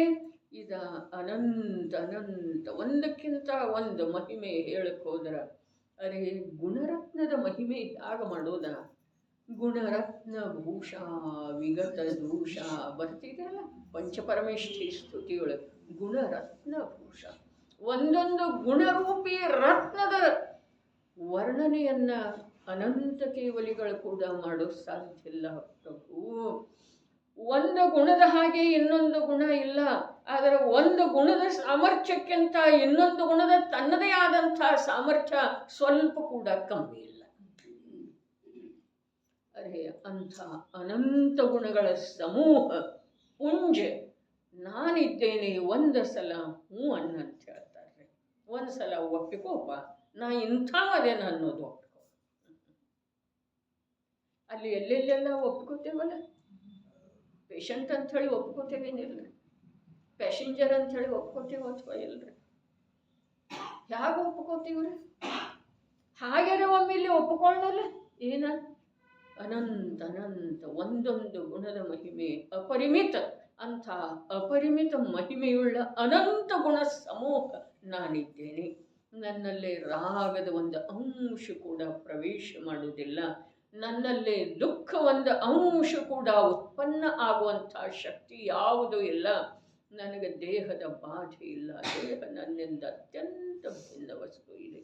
ಇದ ಅನಂತ ಅನಂತ ಒಂದಕ್ಕಿಂತ ಒಂದು ಮಹಿಮೆ ಹೇಳಕ್ಕೆ ಹೋದ್ರ ಅರೆ ಗುಣರತ್ನದ ಮಹಿಮೆ ಹೇಗೆ ಮಾಡೋದ? ಗುಣರತ್ನ ಭೂಷ ವಿಗತ ದೂಷ ಬರ್ತಿದೆಯಲ್ಲ ಪಂಚಪರಮೇಷ್ಠಿ ಸ್ತುತಿಯೊಳಗೆ. ಗುಣರತ್ನ ಭೂಷ, ಒಂದೊಂದು ಗುಣರೂಪಿ ರತ್ನದ ವರ್ಣನೆಯನ್ನ ಅನಂತ ಕೇವಲಿಗಳು ಕೂಡ ಮಾಡೋ ಸಾಧ್ಯ ಇಲ್ಲ ಪ್ರಭು. ಒಂದು ಗುಣದ ಹಾಗೆ ಇನ್ನೊಂದು ಗುಣ ಇಲ್ಲ. ಆದರೆ ಒಂದು ಗುಣದ ಸಾಮರ್ಥ್ಯಕ್ಕಿಂತ ಇನ್ನೊಂದು ಗುಣದ ತನ್ನದೇ ಆದಂಥ ಸಾಮರ್ಥ್ಯ ಸ್ವಲ್ಪ ಕೂಡ ಕಮ್ಮಿ ಇಲ್ಲ. ಅರೆ ಅಂಥ ಅನಂತ ಗುಣಗಳ ಸಮೂಹ ಪುಂಜ ನಾನಿದ್ದೇನೆ. ಒಂದು ಸಲ ಹ್ಞೂ ಅನ್ನಂತ ಹೇಳ್ತಾರೆ. ಒಂದು ಸಲ ಒಪ್ಪಿಕೋಪ, ನಾ ಇಂಥವದೇನ ಅನ್ನೋದು ಒಪ್ಪಿಕೋ. ಅಲ್ಲಿ ಎಲ್ಲೆಲ್ಲೆಲ್ಲ ಒಪ್ಕೋತೇವಲ್ಲ, ಪೇಷಂಟ್ ಅಂಥೇಳಿ ಒಪ್ಕೋತೇವೇನಿಲ್ಲ, ಪ್ಯಾಸೆಂಜರ್ ಅಂಥೇಳಿ ಒಪ್ಕೋತೀವ ಅಥವಾ ಇಲ್ರಿ? ಹೇಗೆ ಒಪ್ಕೋತೀವ್ರಿ? ಹಾಗೆಲ್ಲ ಒಮ್ಮೆ ಇಲ್ಲಿ ಒಪ್ಕೊಳ್ಳಲ್ಲ. ಏನ ಅನಂತ ಅನಂತ ಒಂದೊಂದು ಗುಣದ ಮಹಿಮೆ ಅಪರಿಮಿತ. ಅಂಥ ಅಪರಿಮಿತ ಮಹಿಮೆಯುಳ್ಳ ಅನಂತ ಗುಣ ಸಮೂಹ ನಾನಿದ್ದೇನೆ. ನನ್ನಲ್ಲೇ ರಾಗದ ಒಂದು ಅಂಶ ಕೂಡ ಪ್ರವೇಶ ಮಾಡುವುದಿಲ್ಲ. ನನ್ನಲ್ಲೇ ದುಃಖ ಒಂದು ಅಂಶ ಕೂಡ ಉತ್ಪನ್ನ ಆಗುವಂಥ ಶಕ್ತಿ ಯಾವುದೂ ಇಲ್ಲ. ನನಗೆ ದೇಹದ ಬಾಧೆ ಇಲ್ಲ. ದೇಹ ನನ್ನಿಂದ ಅತ್ಯಂತ ಭಿನ್ನ ವಸ್ತು ಇದೆ.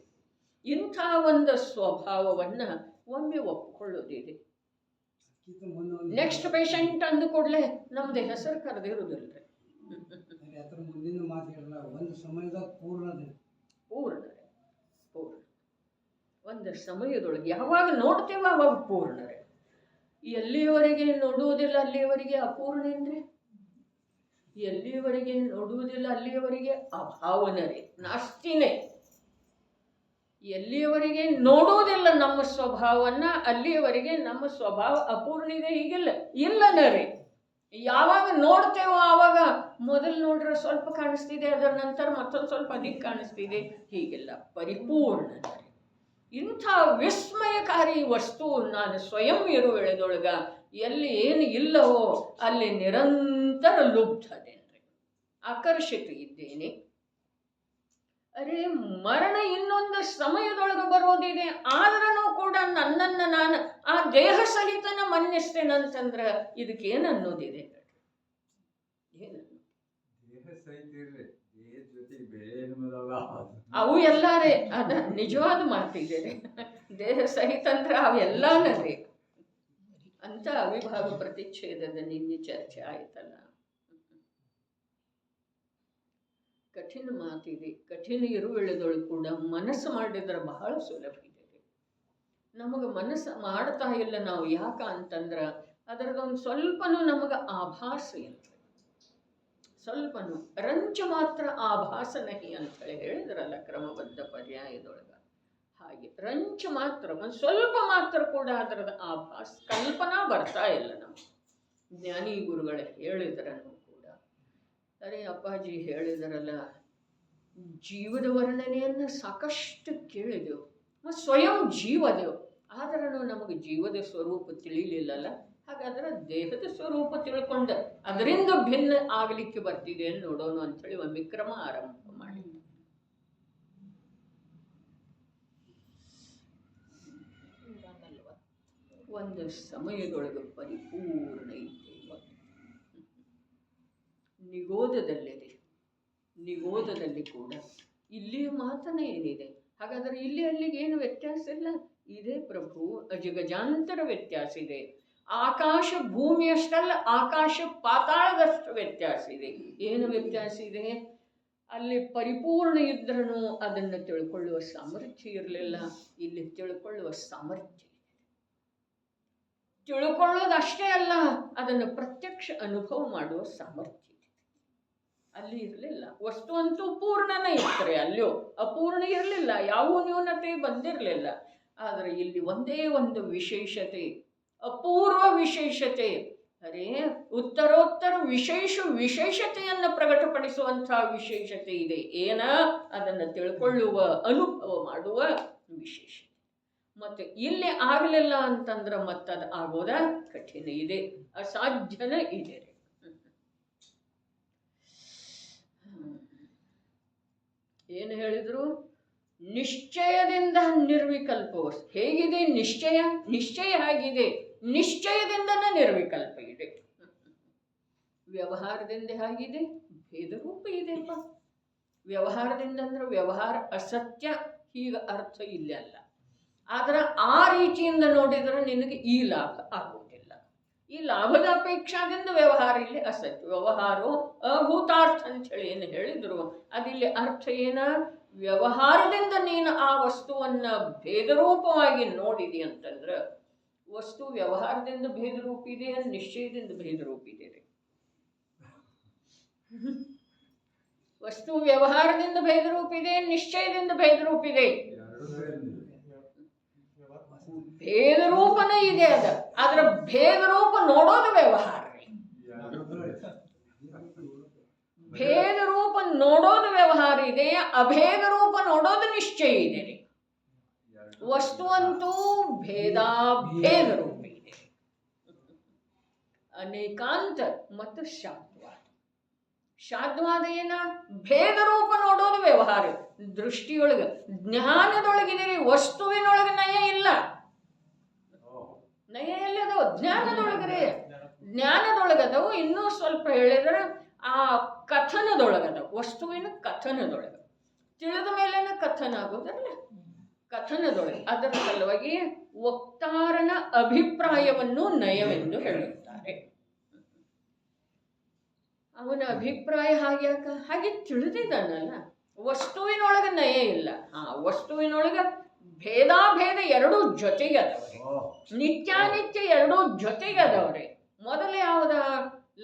ಇಂಥ ಒಂದು ಸ್ವಭಾವವನ್ನು ಒಮ್ಮೆ ಒಪ್ಪಿಕೊಳ್ಳೋದಿದೆ. ನೆಕ್ಸ್ಟ್ ಪೇಷಂಟ್ ಅಂದ ಕೂಡಲೇ ನಮ್ಮದು ಹೆಸರು ಕರೆದಿರುವುದಿಲ್ಲ. ಅದರ ಮುಂದಿನ ಮಾತು ಹೇಳಲ್ಲ. ಒಂದು ಸಮಯದಾಗ ಪೂರ್ಣರೇ ಒಂದು ಸಮಯದೊಳಗೆ ಯಾವಾಗ ನೋಡ್ತೇವೆ ಅವಾಗ ಪೂರ್ಣರೇ. ಎಲ್ಲಿಯವರೆಗೆ ನೋಡುವುದಿಲ್ಲ ಅಲ್ಲಿಯವರೆಗೆ ಅಪೂರ್ಣೇನ್ರಿ. ಎಲ್ಲಿಯವರೆಗೆ ನೋಡುವುದಿಲ್ಲ ಅಲ್ಲಿಯವರೆಗೆ ಅಭಾವನರೇ, ನಾಸ್ತಿನೇ. ಎಲ್ಲಿಯವರೆಗೆ ನೋಡುವುದಿಲ್ಲ ನಮ್ಮ ಸ್ವಭಾವವನ್ನು ಅಲ್ಲಿಯವರೆಗೆ ನಮ್ಮ ಸ್ವಭಾವ ಅಪೂರ್ಣಿದೆ. ಹೀಗಿಲ್ಲ ಇಲ್ಲನರೇ. ಯಾವಾಗ ನೋಡ್ತೇವೋ ಆವಾಗ ಮೊದಲು ನೋಡ್ರೆ ಸ್ವಲ್ಪ ಕಾಣಿಸ್ತಿದೆ, ಅದರ ನಂತರ ಮತ್ತೊಂದು ಸ್ವಲ್ಪ ಅಧಿಕ ಕಾಣಿಸ್ತಿದೆ. ಹೀಗಿಲ್ಲ, ಪರಿಪೂರ್ಣನರೇ. ಇಂಥ ವಿಸ್ಮಯಕಾರಿ ವಸ್ತು ನಾನು ಸ್ವಯಂ ಇರುವ ವೇಳೆದೊಳಗ ಎಲ್ಲಿ ಏನು ಇಲ್ಲವೋ ಅಲ್ಲಿ ನಿರಂತರ ಲುಬ್ಧದೇನ್ರಿ, ಆಕರ್ಷಿತ ಇದ್ದೇನೆ. ಅರೆ ಮರಣ ಇನ್ನೊಂದು ಸಮಯದೊಳಗೆ ಬರೋದಿದೆ. ಆದ್ರೂ ಕೂಡ ನನ್ನನ್ನು ನಾನು ಆ ದೇಹ ಸಹಿತನ ಮನ್ನಿಸ್ತೇನಂತಂದ್ರೆ ಇದಕ್ಕೇನು ಅನ್ನೋದಿದೆ? ಅವು ಎಲ್ಲಾರೇ ಅದ ನಿಜವಾದ ಮಾತಿದೆ. ದೇಹ ಸಹಿತ ಅಂದ್ರೆ ಅವೆಲ್ಲಾನರೇ ಅಂತ ಅವಿಭಾಗ ಪ್ರತಿಚ್ಛೇದದ ನಿನ್ನೆ ಚರ್ಚೆ ಆಯ್ತಲ್ಲ. ಕಠಿಣ ಮಾತಿದೆ. ಕಠಿಣ ಇರುವೆಳೆದೊಳಗೆ ಕೂಡ ಮನಸ್ಸು ಮಾಡಿದ್ರೆ ಬಹಳ ಸುಲಭ ಇದೆ. ನಮಗೆ ಮನಸ್ಸು ಮಾಡ್ತಾ ಇಲ್ಲ ನಾವು. ಯಾಕ ಅಂತಂದ್ರೆ ಅದರದೊಂದು ಸ್ವಲ್ಪನೂ ನಮಗೆ ಆಭಾಸ ಇಲ್ಲ. ಸ್ವಲ್ಪನೂ ರಂಚ ಮಾತ್ರ ಆಭಾಸ ನಹಿ ಅಂತೇಳಿ ಹೇಳಿದ್ರಲ್ಲ ಕ್ರಮಬದ್ಧ ಪರ್ಯಾಯದೊಳಗೆ. ಹಾಗೆ ರಂಚ ಮಾತ್ರ ಒಂದು ಸ್ವಲ್ಪ ಮಾತ್ರ ಕೂಡ ಅದರದ ಆಭಾಸ ಕಲ್ಪನಾ ಬರ್ತಾ ಇಲ್ಲ ನಮಗೆ. ಜ್ಞಾನಿ ಗುರುಗಳ ಹೇಳಿದ್ರನ್ನು ಕೂಡ. ಅರೆ ಅಪ್ಪಾಜಿ ಹೇಳಿದರಲ್ಲ, ಜೀವದ ವರ್ಣನೆಯನ್ನು ಸಾಕಷ್ಟು ಕೇಳಿದೆವು ಮತ್ತು ಸ್ವಯಂ ಜೀವದೆವು. ಆದರೂ ನಮಗೆ ಜೀವದ ಸ್ವರೂಪ ತಿಳಿಲಿಲ್ಲಲ್ಲ. ಹಾಗಾದ್ರೆ ದೇಹದ ಸ್ವರೂಪ ತಿಳ್ಕೊಂಡು ಅದರಿಂದ ಭಿನ್ನ ಆಗಲಿಕ್ಕೆ ಬರ್ತಿದೆ ಅಂತ ನೋಡೋಣ ಅಂಥೇಳಿ ಒಂದು ವಿಕ್ರಮ ಆರಂಭ ಮಾಡಿ. ಒಂದು ಸಮಯದೊಳಗೆ ಪರಿಪೂರ್ಣ ಇದ್ದೇವೆ. ನಿಗೋಧದಲ್ಲಿದೆ. ನಿಗೋಧದಲ್ಲಿ ಕೂಡ ಇಲ್ಲಿಯ ಮಾತನೇ ಏನಿದೆ. ಹಾಗಾದರೆ ಇಲ್ಲಿ ಅಲ್ಲಿಗೆ ಏನು ವ್ಯತ್ಯಾಸ ಇಲ್ಲ. ಇದೇ ಪ್ರಭು ಅಜಗಜಾಂತರ ವ್ಯತ್ಯಾಸ ಇದೆ. ಆಕಾಶ ಭೂಮಿಯಷ್ಟಲ್ಲ, ಆಕಾಶ ಪಾತಾಳದಷ್ಟು ವ್ಯತ್ಯಾಸ ಇದೆ. ಏನು ವ್ಯತ್ಯಾಸ ಇದೆ? ಅಲ್ಲಿ ಪರಿಪೂರ್ಣ ಇದ್ರೂ ಅದನ್ನು ತಿಳ್ಕೊಳ್ಳುವ ಸಾಮರ್ಥ್ಯ ಇರಲಿಲ್ಲ, ಇಲ್ಲಿ ತಿಳ್ಕೊಳ್ಳುವ ಸಾಮರ್ಥ್ಯ ಇದೆ. ತಿಳ್ಕೊಳ್ಳೋದಷ್ಟೇ ಅಲ್ಲ, ಅದನ್ನು ಪ್ರತ್ಯಕ್ಷ ಅನುಭವ ಮಾಡುವ ಸಾಮರ್ಥ್ಯ ಇದೆ. ಅಲ್ಲಿ ಇರಲಿಲ್ಲ. ವಸ್ತು ಅಂತೂ ಪೂರ್ಣನೇ ಇರ್ತಾರೆ, ಅಲ್ಲೂ ಅಪೂರ್ಣ ಇರಲಿಲ್ಲ, ಯಾವ ನ್ಯೂನತೆ ಬಂದಿರಲಿಲ್ಲ. ಆದರೆ ಇಲ್ಲಿ ಒಂದೇ ಒಂದು ವಿಶೇಷತೆ, ಅಪೂರ್ವ ವಿಶೇಷತೆ, ಅರೆ ಉತ್ತರೋತ್ತರ ವಿಶೇಷತೆಯನ್ನು ಪ್ರಕಟಪಡಿಸುವಂತಹ ವಿಶೇಷತೆ ಇದೆ. ಏನ? ಅದನ್ನು ತಿಳ್ಕೊಳ್ಳುವ ಅನುಭವ ಮಾಡುವ ವಿಶೇಷತೆ. ಮತ್ತು ಇಲ್ಲಿ ಆಗಲಿಲ್ಲ ಅಂತಂದ್ರೆ ಮತ್ತದು ಆಗೋದ ಕಠಿಣ ಇದೆ, ಅಸಾಧ್ಯನ ಇದೆ. ಏನು ಹೇಳಿದ್ರು? ನಿಶ್ಚಯದಿಂದ ನಿರ್ವಿಕಲ್ಪವು ಹೇಗಿದೆ? ನಿಶ್ಚಯ ಆಗಿದೆ, ನಿಶ್ಚಯದಿಂದನೇ ನಿರ್ವಿಕಲ್ಪ ಇದೆ. ವ್ಯವಹಾರದಿಂದ ಹೇಗಿದೆ? ಭೇದರೂಪ ಇದೆಪ್ಪ. ವ್ಯವಹಾರದಿಂದ ಅಂದ್ರೆ ವ್ಯವಹಾರ ಅಸತ್ಯ, ಹೀಗೆ ಅರ್ಥ ಇಲ್ಲ ಅಲ್ಲ. ಆದರೆ ಆ ರೀತಿಯಿಂದ ನೋಡಿದರೆ ನಿನಗೆ ಈ ಲಾಭ ಆಗುವುದಿಲ್ಲ. ಈ ಲಾಭದ ಅಪೇಕ್ಷಾದಿಂದ ವ್ಯವಹಾರ ಇಲ್ಲಿ ಅಸತ್ಯ. ವ್ಯವಹಾರೋ ಅಭೂತಾರ್ಥ ಅಂಥೇಳಿ ಏನು ಹೇಳಿದ್ರು, ಅದಿಲ್ಲಿ ಅರ್ಥ ಏನ? ವ್ಯವಹಾರದಿಂದ ನೀನು ಆ ವಸ್ತುವನ್ನು ಭೇದರೂಪವಾಗಿ ನೋಡಿದಿ ಅಂತಂದ್ರೆ, ವಸ್ತು ವ್ಯವಹಾರದಿಂದ ಭೇದರೂಪ ಇದೆ, ನಿಶ್ಚಯದಿಂದ ಭೇದರೂಪ ಇದೆ. ವಸ್ತು ವ್ಯವಹಾರದಿಂದ ಭೇದರೂಪ ಇದೆ, ನಿಶ್ಚಯದಿಂದ ಭೇದರೂಪ ಇದೆ. ಭೇದರೂಪನೇ ಇದೆ. ಅದರ ಭೇದರೂಪ ನೋಡೋದು ವ್ಯವಹಾರ. ಭೇದ ರೂಪ ನೋಡೋದು ವ್ಯವಹಾರ ಇದೆ, ಅಭೇದ ರೂಪ ನೋಡೋದು ನಿಶ್ಚಯ ಇದೆ. ವಸ್ತು ಅಂತೂ ಭೇದಾಭೇದ ರೂಪ ಇದೆ. ಅನೇಕಾಂತ ಮತ್ತು ಶಾದ್ವಾದ. ಶಾದ್ವಾದ ಏನ? ಭೇದ ರೂಪ ನೋಡೋದು ವ್ಯವಹಾರ. ದೃಷ್ಟಿಯೊಳಗೆ ಜ್ಞಾನದೊಳಗಿದ್ದೀರಿ, ವಸ್ತುವಿನೊಳಗೆ ನಯ ಇಲ್ಲ. ನಯ ಎಲ್ಲದವು ಜ್ಞಾನದೊಳಗ್ರೆ. ಜ್ಞಾನದೊಳಗದವು ಇನ್ನೂ ಸ್ವಲ್ಪ ಹೇಳಿದ್ರೆ ಆ ಕಥನದೊಳಗದ, ವಸ್ತುವಿನ ಕಥನದೊಳಗೆ. ತಿಳಿದ ಮೇಲೇನ ಕಥನ ಆಗೋದಲ್ಲ, ಕಥನದೊಳಗೆ. ಅದರ ಸಲುವಾಗಿ ವಕ್ತಾರನ ಅಭಿಪ್ರಾಯವನ್ನು ನಯವೆಂದು ಹೇಳುತ್ತಾರೆ. ಅವನ ಅಭಿಪ್ರಾಯ ಹಾಗೆ ತಿಳಿದಿದ್ದಾನಲ್ಲ. ವಸ್ತುವಿನೊಳಗೆ ನಯ ಇಲ್ಲ. ವಸ್ತುವಿನೊಳಗೆ ಭೇದಾಭೇದ ಎರಡೂ ಜೊತೆಗೆ ಅದವ್ರೆ, ನಿತ್ಯಾನಿತ್ಯ ಎರಡೂ ಜೊತೆಗೆ ಅದವ್ರೆ. ಮೊದಲು ಯಾವ್ದ?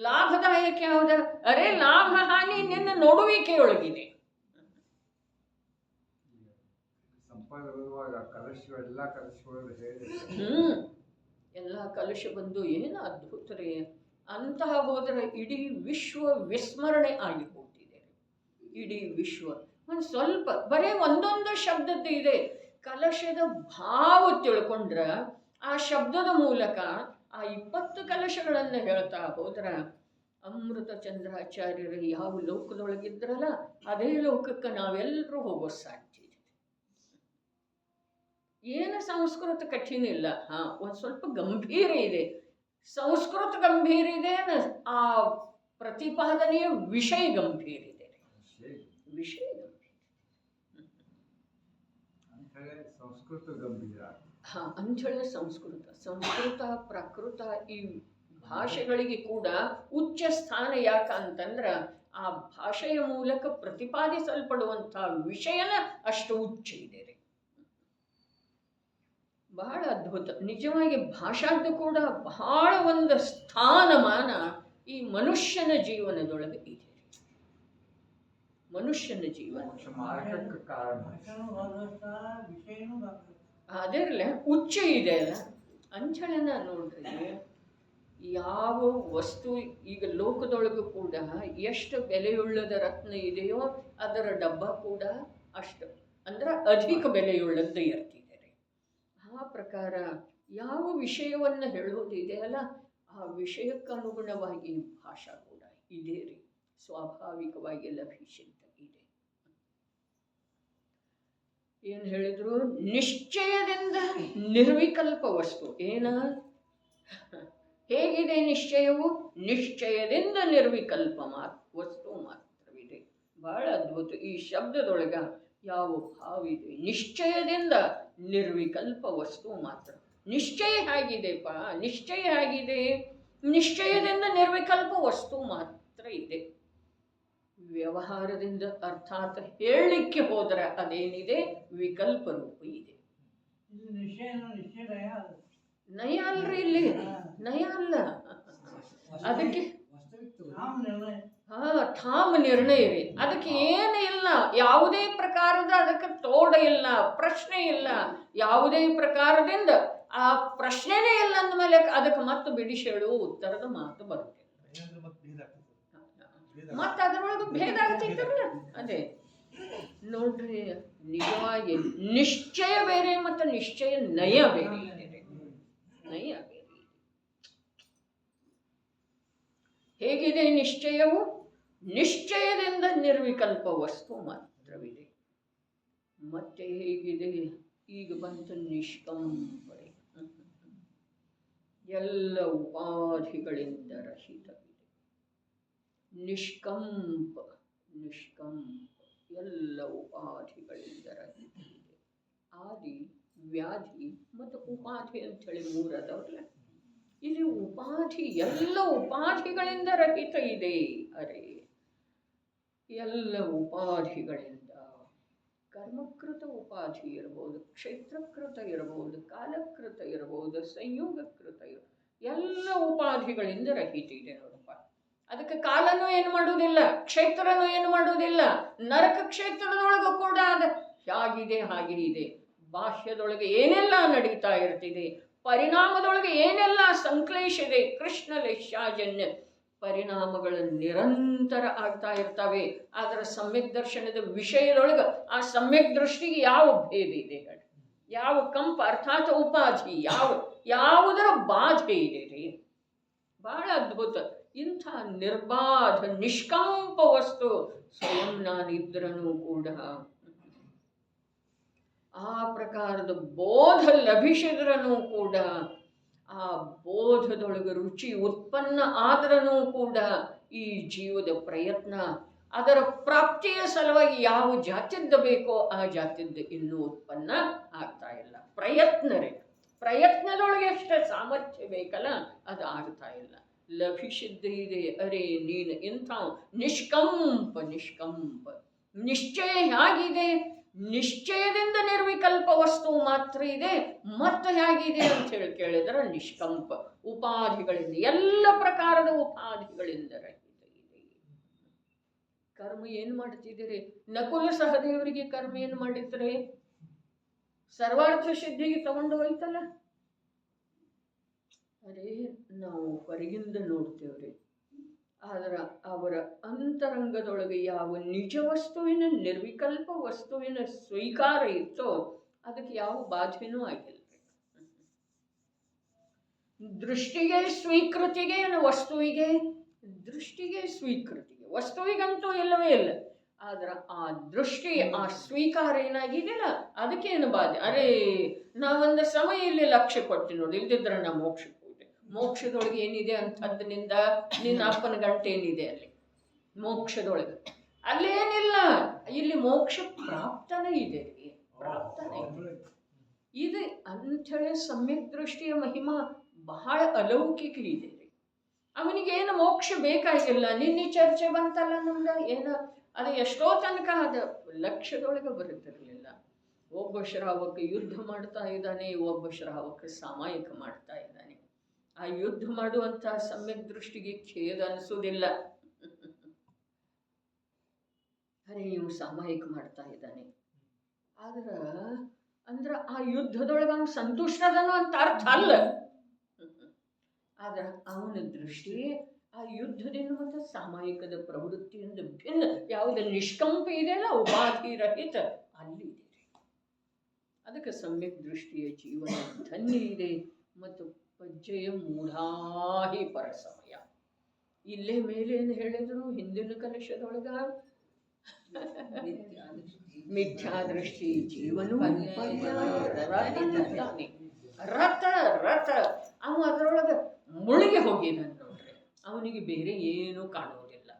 ಲಾಭದಾಯಕ ಯಾವ್ದ? ಅರೆ ಲಾಭ ಹಾನಿ ನಿನ್ನ ನೋಡುವಿಕೆಯೊಳಗಿದೆ. ಎಲ್ಲ ಕಲಶ ಬಂದು ಏನು ಅದ್ಭುತ ರೀ. ಅಂತಹ ಹೋದರೆ ಇಡೀ ವಿಶ್ವ ವಿಸ್ಮರಣೆ ಆಗಿ ಹೋಗ್ತಿದೆ. ಇಡೀ ವಿಶ್ವ ಒಂದು ಸ್ವಲ್ಪ ಬರೀ ಒಂದೊಂದು ಶಬ್ದದ್ದು ಇದೆ. ಕಲಶದ ಭಾವ ತಿಳ್ಕೊಂಡ್ರ ಆ ಶಬ್ದದ ಮೂಲಕ ಆ 20 ಕಲಶಗಳನ್ನು ಹೇಳ್ತಾ ಹೋದ್ರ ಅಮೃತ ಚಂದ್ರಾಚಾರ್ಯರು ಯಾವ ಲೋಕದೊಳಗಿದ್ರಲ್ಲ ಅದೇ ಲೋಕಕ್ಕೆ ನಾವೆಲ್ಲರೂ ಹೋಗೋ ಸಾಧ್ಯ ಇದೆ. ಏನು ಸಂಸ್ಕೃತ ಕಠಿಣ ಇಲ್ಲ, ಒಂದು ಸ್ವಲ್ಪ ಗಂಭೀರ ಇದೆ. ಸಂಸ್ಕೃತ ಗಂಭೀರ ಇದೆ, ಆ ಪ್ರತಿಪಾದನೆಯ ವಿಷಯ ಗಂಭೀರ ಇದೆ. ವಿಷಯ ಗಂಭೀರ, ಸಂಸ್ಕೃತ ಗಂಭೀರ. ಅಂಥೇಳಿ ಸಂಸ್ಕೃತ ಪ್ರಾಕೃತ ಈ ಭಾಷೆಗಳಿಗೆ ಕೂಡ ಉಚ್ಚ ಸ್ಥಾನ. ಯಾಕಂತಂದ್ರೆ ಆ ಭಾಷೆಯ ಮೂಲಕ ಪ್ರತಿಪಾದಿಸಲ್ಪಡುವಂತಹ ವಿಷಯನ ಅಷ್ಟು ಉಚ್ಚ ಇದೆ ರೀ. ಬಹಳ ಅದ್ಭುತ. ನಿಜವಾಗಿ ಭಾಷಾದ್ದು ಕೂಡ ಬಹಳ ಒಂದು ಸ್ಥಾನಮಾನ ಈ ಮನುಷ್ಯನ ಜೀವನದೊಳಗೆ ಇದೆ. ಮನುಷ್ಯನ ಜೀವನ ಅದಿರಲ್ಲ ಉಚ್ಚ ಇದೆ ಅಲ್ಲ. ಅಂಚಳನ ನೋಡ್ರಿ, ಯಾವ ವಸ್ತು ಈಗ ಲೋಕದೊಳಗೂ ಕೂಡ ಎಷ್ಟು ಬೆಲೆಯುಳ್ಳದ ರತ್ನ ಇದೆಯೋ ಅದರ ಡಬ್ಬ ಕೂಡ ಅಷ್ಟು ಅಂದ್ರೆ ಅಧಿಕ ಬೆಲೆಯುಳ್ಳದ್ದು ಇರ್ತಿದೆ. ಆ ಪ್ರಕಾರ ಯಾವ ವಿಷಯವನ್ನು ಹೇಳೋದಿದೆ ಅಲ್ಲ ಆ ವಿಷಯಕ್ಕನುಗುಣವಾಗಿ ಭಾಷಾ ಕೂಡ ಇದೆ ರೀ. ಸ್ವಾಭಾವಿಕವಾಗಿ ಲಭಿಸಿದ್ದ ಇದೆ. ಏನು ಹೇಳಿದ್ರು? ನಿಶ್ಚಯದಿಂದ ನಿರ್ವಿಕಲ್ಪ ವಸ್ತು. ಏನ? ಹೇಗಿದೆ ನಿಶ್ಚಯವು? ನಿಶ್ಚಯದಿಂದ ನಿರ್ವಿಕಲ್ಪ ವಸ್ತು ಮಾತ್ರವಿದೆ. ಬಹಳ ಅದ್ಭುತ. ಈ ಶಬ್ದದೊಳಗ ಯಾವ ಭಾವ ಇದೆ? ನಿಶ್ಚಯದಿಂದ ನಿರ್ವಿಕಲ್ಪ ವಸ್ತು ಮಾತ್ರ. ನಿಶ್ಚಯ ಹೇಗಿದೆಪ್ಪ? ನಿಶ್ಚಯ ಹೇಗಿದೆ? ನಿಶ್ಚಯದಿಂದ ನಿರ್ವಿಕಲ್ಪ ವಸ್ತು ಮಾತ್ರ ಇದೆ. ವ್ಯವಹಾರದಿಂದ ಅರ್ಥಾತ್ ಹೇಳಲಿಕ್ಕೆ ಹೋದರೆ ಅದೇನಿದೆ? ವಿಕಲ್ಪ ರೂಪ ಇದೆ. ನಯ ಅಲ್ರಿ, ಇಲ್ಲಿ ನಯ ಅಲ್ಲ. ಅದಕ್ಕೆ ಠಾಮ್ ನಿರ್ಣಯ ರೀ. ಅದಕ್ಕೆ ಏನು ಇಲ್ಲ, ಯಾವುದೇ ಪ್ರಕಾರದ ಅದಕ್ಕೆ ತೋಡ ಇಲ್ಲ, ಪ್ರಶ್ನೆ ಇಲ್ಲ, ಯಾವುದೇ ಪ್ರಕಾರದಿಂದ ಆ ಪ್ರಶ್ನೆನೇ ಇಲ್ಲ ಅಂದಮೇಲೆ ಅದಕ್ಕೆ ಮತ್ತೆ ಬಿಡಿಸೇಳು ಉತ್ತರದ ಮಾತು ಬರುತ್ತೆ. ಮತ್ತೆ ಅದರೊಳಗೆ ಭೇದ ಆಗ್ತಿತ್ತಲ್ಲ. ಅದೇ ನೋಡ್ರಿ, ನಿಜವಾಗಿ ನಿಶ್ಚಯ ಬೇರೆ ಮತ್ತು ನಿಶ್ಚಯ ನಯ ಬೇರೆ ಇದೆ. ನಯ ಬೇರೆ. ಹೇಗಿದೆ ನಿಶ್ಚಯವು? ನಿಶ್ಚಯದಿಂದ ನಿರ್ವಿಕಲ್ಪ ವಸ್ತು ಮಾತ್ರವಿದೆ. ಮತ್ತೆ ಹೇಗಿದೆ? ಈಗ ಬಂತ ನಿಷ್ಕಂಪನೆ, ಎಲ್ಲ ಉಪಾಧಿಗಳಿಂದ ರಹಿತವಿದೆ. ನಿಷ್ಕಂಪ, ನಿಷ್ಕಂಪ, ಎಲ್ಲ ಉಪಾಧಿಗಳಿಂದ ರಹಿತವಿದೆ. ಆದಿ, ವ್ಯಾಧಿ ಮತ್ತು ಉಪಾಧಿ ಅಂಥೇಳಿ ಮೂರದವ್ರಲ್ಲ. ಇಲ್ಲಿ ಉಪಾಧಿ, ಎಲ್ಲ ಉಪಾಧಿಗಳಿಂದ ರಹಿತ ಇದೆ. ಅರೆ, ಎಲ್ಲ ಉಪಾಧಿಗಳಿಂದ, ಕರ್ಮಕೃತ ಉಪಾಧಿ ಇರ್ಬೋದು, ಕ್ಷೇತ್ರಕೃತ ಇರ್ಬೋದು, ಕಾಲಕೃತ ಇರ್ಬೋದು, ಸಂಯೋಗಕೃತ ಇರ್ಬೋದು, ಎಲ್ಲ ಉಪಾಧಿಗಳಿಂದ ರಹಿತ ಇದೆ ನೋಡಪ್ಪ. ಅದಕ್ಕೆ ಕಾಲನೂ ಏನು ಮಾಡುವುದಿಲ್ಲ, ಕ್ಷೇತ್ರನೂ ಏನು ಮಾಡುವುದಿಲ್ಲ. ನರಕ ಕ್ಷೇತ್ರದೊಳಗೂ ಕೂಡ ಅದು ಹೇಗಿದೆ ಹಾಗೆ ಇದೆ. ಬಾಹ್ಯದೊಳಗೆ ಏನೆಲ್ಲ ನಡೀತಾ ಇರ್ತಿದೆ, ಪರಿಣಾಮದೊಳಗೆ ಏನೆಲ್ಲ ಸಂಕ್ಲೇಶ ಇದೆ, ಕೃಷ್ಣ ಲೇಷಾಜನ್ಯ ಪರಿಣಾಮಗಳು ನಿರಂತರ ಆಗ್ತಾ ಇರ್ತವೆ. ಅದರ ಸಮ್ಯಕ್ ದರ್ಶನದ ವಿಷಯದೊಳಗೆ ಆ ಸಮ್ಯಕ್ ದೃಷ್ಟಿಗೆ ಯಾವ ಭೇದ ಇದೆ, ಯಾವ ಕಂಪ ಅರ್ಥಾತ್ ಉಪಾಧಿ ಯಾವುದರ ಬಾಧೆ ಇದೆ ರೀ. ಬಹಳ ಅದ್ಭುತ. ಇಂಥ ನಿರ್ಬಾಧ ನಿಷ್ಕಂಪ ವಸ್ತು ಸ್ವಯಂ ನಾನಿದ್ರನು ಕೂಡ ಆ ಪ್ರಕಾರದ ಬೋಧ ಲಭಿಸಿದ್ರೂ ಕೂಡ ಆ ಬೋಧದೊಳಗೆ ರುಚಿ ಉತ್ಪನ್ನ ಆದ್ರೂ ಕೂಡ ಈ ಜೀವದ ಪ್ರಯತ್ನ, ಅದರ ಪ್ರಾಪ್ತಿಯ ಸಲುವಾಗಿ ಯಾವ ಜಾತಿದ್ದು ಬೇಕೋ ಆ ಜಾತಿದ್ದು ಇನ್ನೂ ಉತ್ಪನ್ನ ಆಗ್ತಾ ಇಲ್ಲ. ಪ್ರಯತ್ನದೊಳಗೆ ಎಷ್ಟು ಸಾಮರ್ಥ್ಯ ಬೇಕಲ್ಲ ಅದು ಆಗ್ತಾ ಇಲ್ಲ. ಲಭಿಸಿದ್ದಿದೆ. ಅರೆ ನೀನು ಇಂಥ ನಿಷ್ಕಂಪ, ನಿಷ್ಕಂಪ ನಿಶ್ಚಯ ಹೇಗಿದೆ? ನಿಶ್ಚಯದಿಂದ ನಿರ್ವಿಕಲ್ಪ ವಸ್ತು ಮಾತ್ರ ಇದೆ. ಮತ್ತು ಹೇಗಿದೆ ಅಂತ ಹೇಳಿ ಕೇಳಿದ್ರೆ ನಿಷ್ಕಂಪ, ಉಪಾಧಿಗಳಿಂದ, ಎಲ್ಲ ಪ್ರಕಾರದ ಉಪಾಧಿಗಳಿಂದ ರಹಿತ ಇದೆ. ಕರ್ಮ ಏನು ಮಾಡ್ತಿದ್ದೀರಿ? ನಕುಲ ಸಹದೇವರಿಗೆ ಕರ್ಮ ಏನು ಮಾಡಿದ್ರೆ ಸರ್ವಾರ್ಥ ಸಿದ್ಧಿಗೆ ತಗೊಂಡು ಹೋಯ್ತಲ್ಲ. ಅದೇ ನಾವು ಹೊರಗಿಂದ ನೋಡ್ತೇವ್ರಿ, ಆದ್ರೆ ಅವರ ಅಂತರಂಗದೊಳಗೆ ಯಾವ ನಿಜ ವಸ್ತುವಿನ, ನಿರ್ವಿಕಲ್ಪ ವಸ್ತುವಿನ ಸ್ವೀಕಾರ ಇತ್ತೋ ಅದಕ್ಕೆ ಯಾವ ಬಾಧೆನೂ ಆಗಿಲ್ಲ. ದೃಷ್ಟಿಗೆ ಸ್ವೀಕೃತಿಗೆ, ವಸ್ತುವಿಗೆ ದೃಷ್ಟಿಗೆ ಸ್ವೀಕೃತಿಗೆ, ವಸ್ತುವಿಗಂತೂ ಇಲ್ಲವೇ ಇಲ್ಲ. ಆದ್ರೆ ಆ ದೃಷ್ಟಿ, ಆ ಸ್ವೀಕಾರ ಏನಾಗಿದೆಯಲ್ಲ ಅದಕ್ಕೇನು ಬಾಧೆ. ಅರೇ ನಾವೊಂದು ಸಮಯ ಇಲ್ಲಿ ಲಕ್ಷ್ಯ ಕೊಡ್ತೀವಿ ನೋಡಿ, ಇಲ್ದಿದ್ರೆ ನಾ ಮೋಕ್ಷಕ್ಕೆ ಹೋದೆ. ಮೋಕ್ಷದೊಳಗೆ ಏನಿದೆ ಅಂಥದ್ರಿಂದ ನಿನ್ನ ಅಪ್ಪನ ಗಂಟೆ ಏನಿದೆ ಅಲ್ಲಿ ಮೋಕ್ಷದೊಳಗೆ? ಅಲ್ಲೇನಿಲ್ಲ. ಇಲ್ಲಿ ಮೋಕ್ಷ ಪ್ರಾಪ್ತನೇ ಇದೆ ರೀ, ಪ್ರಾಪ್ತನೇ ಇದೆ. ಇದು ಅಂಥೇಳಿ ಸಮ್ಯಕ್ ದೃಷ್ಟಿಯ ಮಹಿಮಾ ಬಹಳ ಅಲೌಕಿಕ ಇದೆ ರೀ. ಅವನಿಗೇನು ಮೋಕ್ಷ ಬೇಕಾಗಿಲ್ಲ. ನಿನ್ನೆ ಚರ್ಚೆ ಬಂತಲ್ಲ ನಮ್ದು, ಏನು ಅದು ಎಷ್ಟೋ ತನಕ ಅದು ಲಕ್ಷ್ಯದೊಳಗೆ ಬರುತ್ತಿರಲಿಲ್ಲ. ಒಬ್ಬ ಶ್ರಾವಕ ಯುದ್ಧ ಮಾಡ್ತಾ ಇದ್ದಾನೆ, ಒಬ್ಬ ಶ್ರಾವಕ ಸಾಮಾಯಿಕ ಮಾಡ್ತಾ ಇದ್ದಾನೆ. ಆ ಯುದ್ಧ ಮಾಡುವಂಥ ಸಮ್ಯಕ್ ದೃಷ್ಟಿಗೆ ಖೇದ ಅನಿಸೋದಿಲ್ಲ. ಅರೆ ಇವು ಸಾಮಾಯಿಕ ಮಾಡ್ತಾ ಇದ್ದಾನೆ ಅಂದ್ರೆ ಆ ಯುದ್ಧದೊಳಗೆ ಅವನು ಸಂತುಷ್ಟದನು ಅಂತ ಅರ್ಥ ಅಲ್ಲ. ಆದ್ರೆ ಅವನ ದೃಷ್ಟಿ ಆ ಯುದ್ಧದಿಂದ ಮತ್ತು ಸಾಮಾಯಿಕದ ಪ್ರವೃತ್ತಿಯಿಂದ ಭಿನ್ನ, ಯಾವುದೇ ನಿಷ್ಕಂಪ ಇದೆಯಲ್ಲ, ಉಪಾಧಿ ರಹಿತ ಅಲ್ಲಿದೆ. ಅದಕ್ಕೆ ಸಮ್ಯಕ್ ದೃಷ್ಟಿಯ ಜೀವನ ಧನ್ಯ ಇದೆ. ಮತ್ತು ಪಜ್ಜೆಯ ಮೂಢಾಹಿ ಪರಸಮಯ. ಇಲ್ಲೇ ಮೇಲೇನು ಹೇಳಿದ್ರು ಹಿಂದಿನ ಕಲಶದೊಳಗ ಮಿಥ್ಯಾದೃಷ್ಟಿ ಜೀವನು ರಥ ರಥ ಅವ ಅದರೊಳಗೆ ಮುಳುಗಿ ಹೋಗಿದ್ದಾನೆ ನೋಡ್ರಿ. ಅವನಿಗೆ ಬೇರೆ ಏನೂ ಕಾಣುವುದಿಲ್ಲ.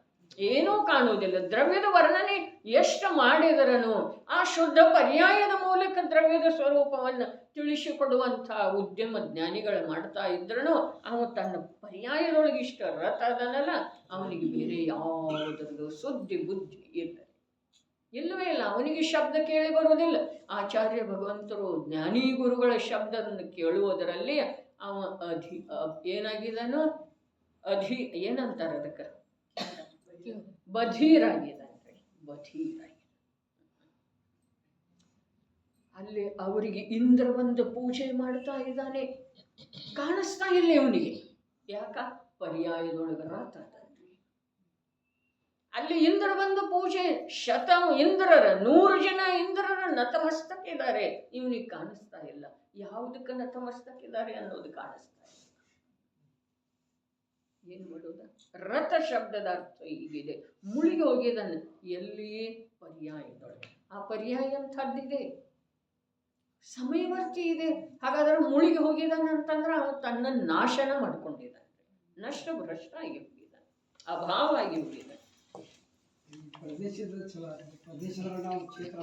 ದ್ರವ್ಯದ ವರ್ಣನೆ ಎಷ್ಟು ಮಾಡಿದರನು ಆ ಶುದ್ಧ ಪರ್ಯಾಯದ ಮೂಲಕ ದ್ರವ್ಯದ ಸ್ವರೂಪವನ್ನು ತಿಳಿಸಿಕೊಡುವಂಥ ಉದ್ಯಮ ಜ್ಞಾನಿಗಳು ಮಾಡ್ತಾ ಇದ್ರೂ ಅವ ತನ್ನ ಪರ್ಯಾಯದೊಳಗೆ ಇಷ್ಟ ರಥ ಅದನಲ್ಲ, ಅವನಿಗೆ ಬೇರೆ ಯಾವುದ್ರದ್ದು ಸುದ್ದಿ ಬುದ್ಧಿ ಇರ್ತದೆ, ಇಲ್ಲವೇ ಇಲ್ಲ. ಅವನಿಗೆ ಶಬ್ದ ಕೇಳಿ ಬರುವುದಿಲ್ಲ. ಆಚಾರ್ಯ ಭಗವಂತರು ಜ್ಞಾನಿ ಗುರುಗಳ ಶಬ್ದವನ್ನು ಕೇಳುವುದರಲ್ಲಿ ಅವ ಏನಾಗಿದ್ದಾನೋ ಏನಂತಾರೆ ಅದಕ್ಕೆ, ಬಧೀರಾಗಿದ್ದಾನೆ. ಅಲ್ಲಿ ಅವರಿಗೆ ಇಂದ್ರ ಬಂದು ಪೂಜೆ ಮಾಡ್ತಾ ಇದ್ದಾನೆ, ಕಾಣಿಸ್ತಾ ಇಲ್ಲ ಇವನಿಗೆ. ಯಾಕ? ಪರ್ಯಾಯದೊಳಗೆ ರಥ ಅಲ್ಲಿ ಇಂದ್ರ ಬಂದು ಪೂಜೆ, ಇಂದ್ರರ 100 ಜನ ಇಂದ್ರರ ನತಮಸ್ತಕ್ಕಿದ್ದಾರೆ, ಇವನಿಗೆ ಕಾಣಿಸ್ತಾ ಇಲ್ಲ. ಯಾವುದಕ್ಕೆ ನತಮಸ್ತಕ್ಕಿದ್ದಾರೆ ಅನ್ನೋದು ಕಾಣಿಸ್ತಾ ಇಲ್ಲ. ಏನು ಮಾಡೋದ? ರಥ ಶಬ್ದದ ಅರ್ಥ ಹೀಗಿದೆ, ಮುಳುಗಿ ಹೋಗಿದ್ದಾನೆ ಎಲ್ಲಿ? ಪರ್ಯಾಯದೊಳಗೆ. ಆ ಪರ್ಯಾಯ ಅಂಥದ್ದಿದೆ, ಸಮಯವರ್ತಿ ಇದೆ. ಹಾಗಾದ್ರೆ ಮುಳುಗಿ ಹೋಗಿದ್ದಾನೆ ಅಂತಂದ್ರೆ ಅವನು ತನ್ನ ನಾಶನ ಮಾಡ್ಕೊಂಡಿದ್ದಾನೆ, ಭ್ರಷ್ಟ ಆಗಿ ಹೋಗಿದ್ದಾನೆ, ಅಭಾವ ಆಗಿ ಹೋಗಿದ್ದಾನೆ. ಪ್ರದೇಶದ ಕ್ಷೇತ್ರ